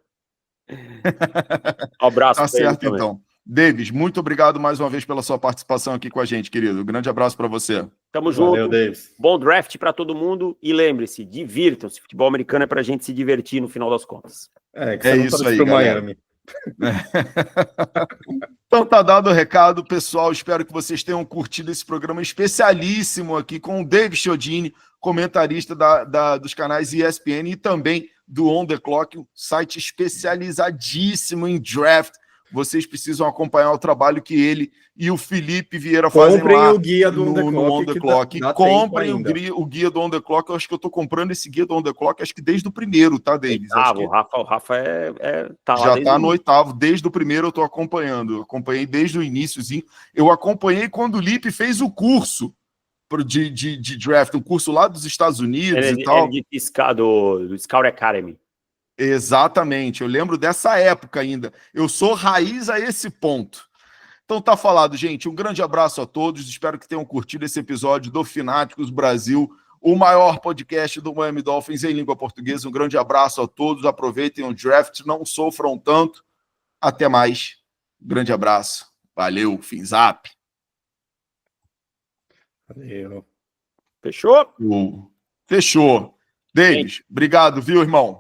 Um abraço. Tá certo, então. Davis, muito obrigado mais uma vez pela sua participação aqui com a gente, querido. Um grande abraço para você. Tamo junto. Valeu, Davis. Bom draft para todo mundo e lembre-se, divirtam-se. Futebol americano é para a gente se divertir no final das contas. Que isso aí, galera. Miami. Então tá dado o recado, pessoal. Espero que vocês tenham curtido esse programa especialíssimo aqui com o Davis Chiodini, comentarista dos canais ESPN e também do On The Clock, um site especializadíssimo em draft. Vocês precisam acompanhar o trabalho que ele e o Felipe Vieira fazem lá o guia do On The Clock. Comprem o guia do On The Clock. Eu acho que eu tô comprando esse guia do On The Clock, acho que desde o primeiro, tá, Davis? O Rafa tá lá. Já tá no oitavo, desde o primeiro eu tô acompanhando. Eu acompanhei desde o iníciozinho. Eu acompanhei quando o Lipe fez o curso de draft, um curso lá dos Estados Unidos e tal. Do Scout Academy. Exatamente, eu lembro dessa época ainda. Eu sou raiz a esse ponto. Então tá falado, gente. Um grande abraço a todos. Espero que tenham curtido esse episódio do Fináticos Brasil, o maior podcast do Miami Dolphins em língua portuguesa. Um grande abraço a todos. Aproveitem o draft, não sofram tanto. Até mais. Grande abraço. Valeu, Finzap. Valeu. Fechou? Fechou. Davis, obrigado, viu, irmão?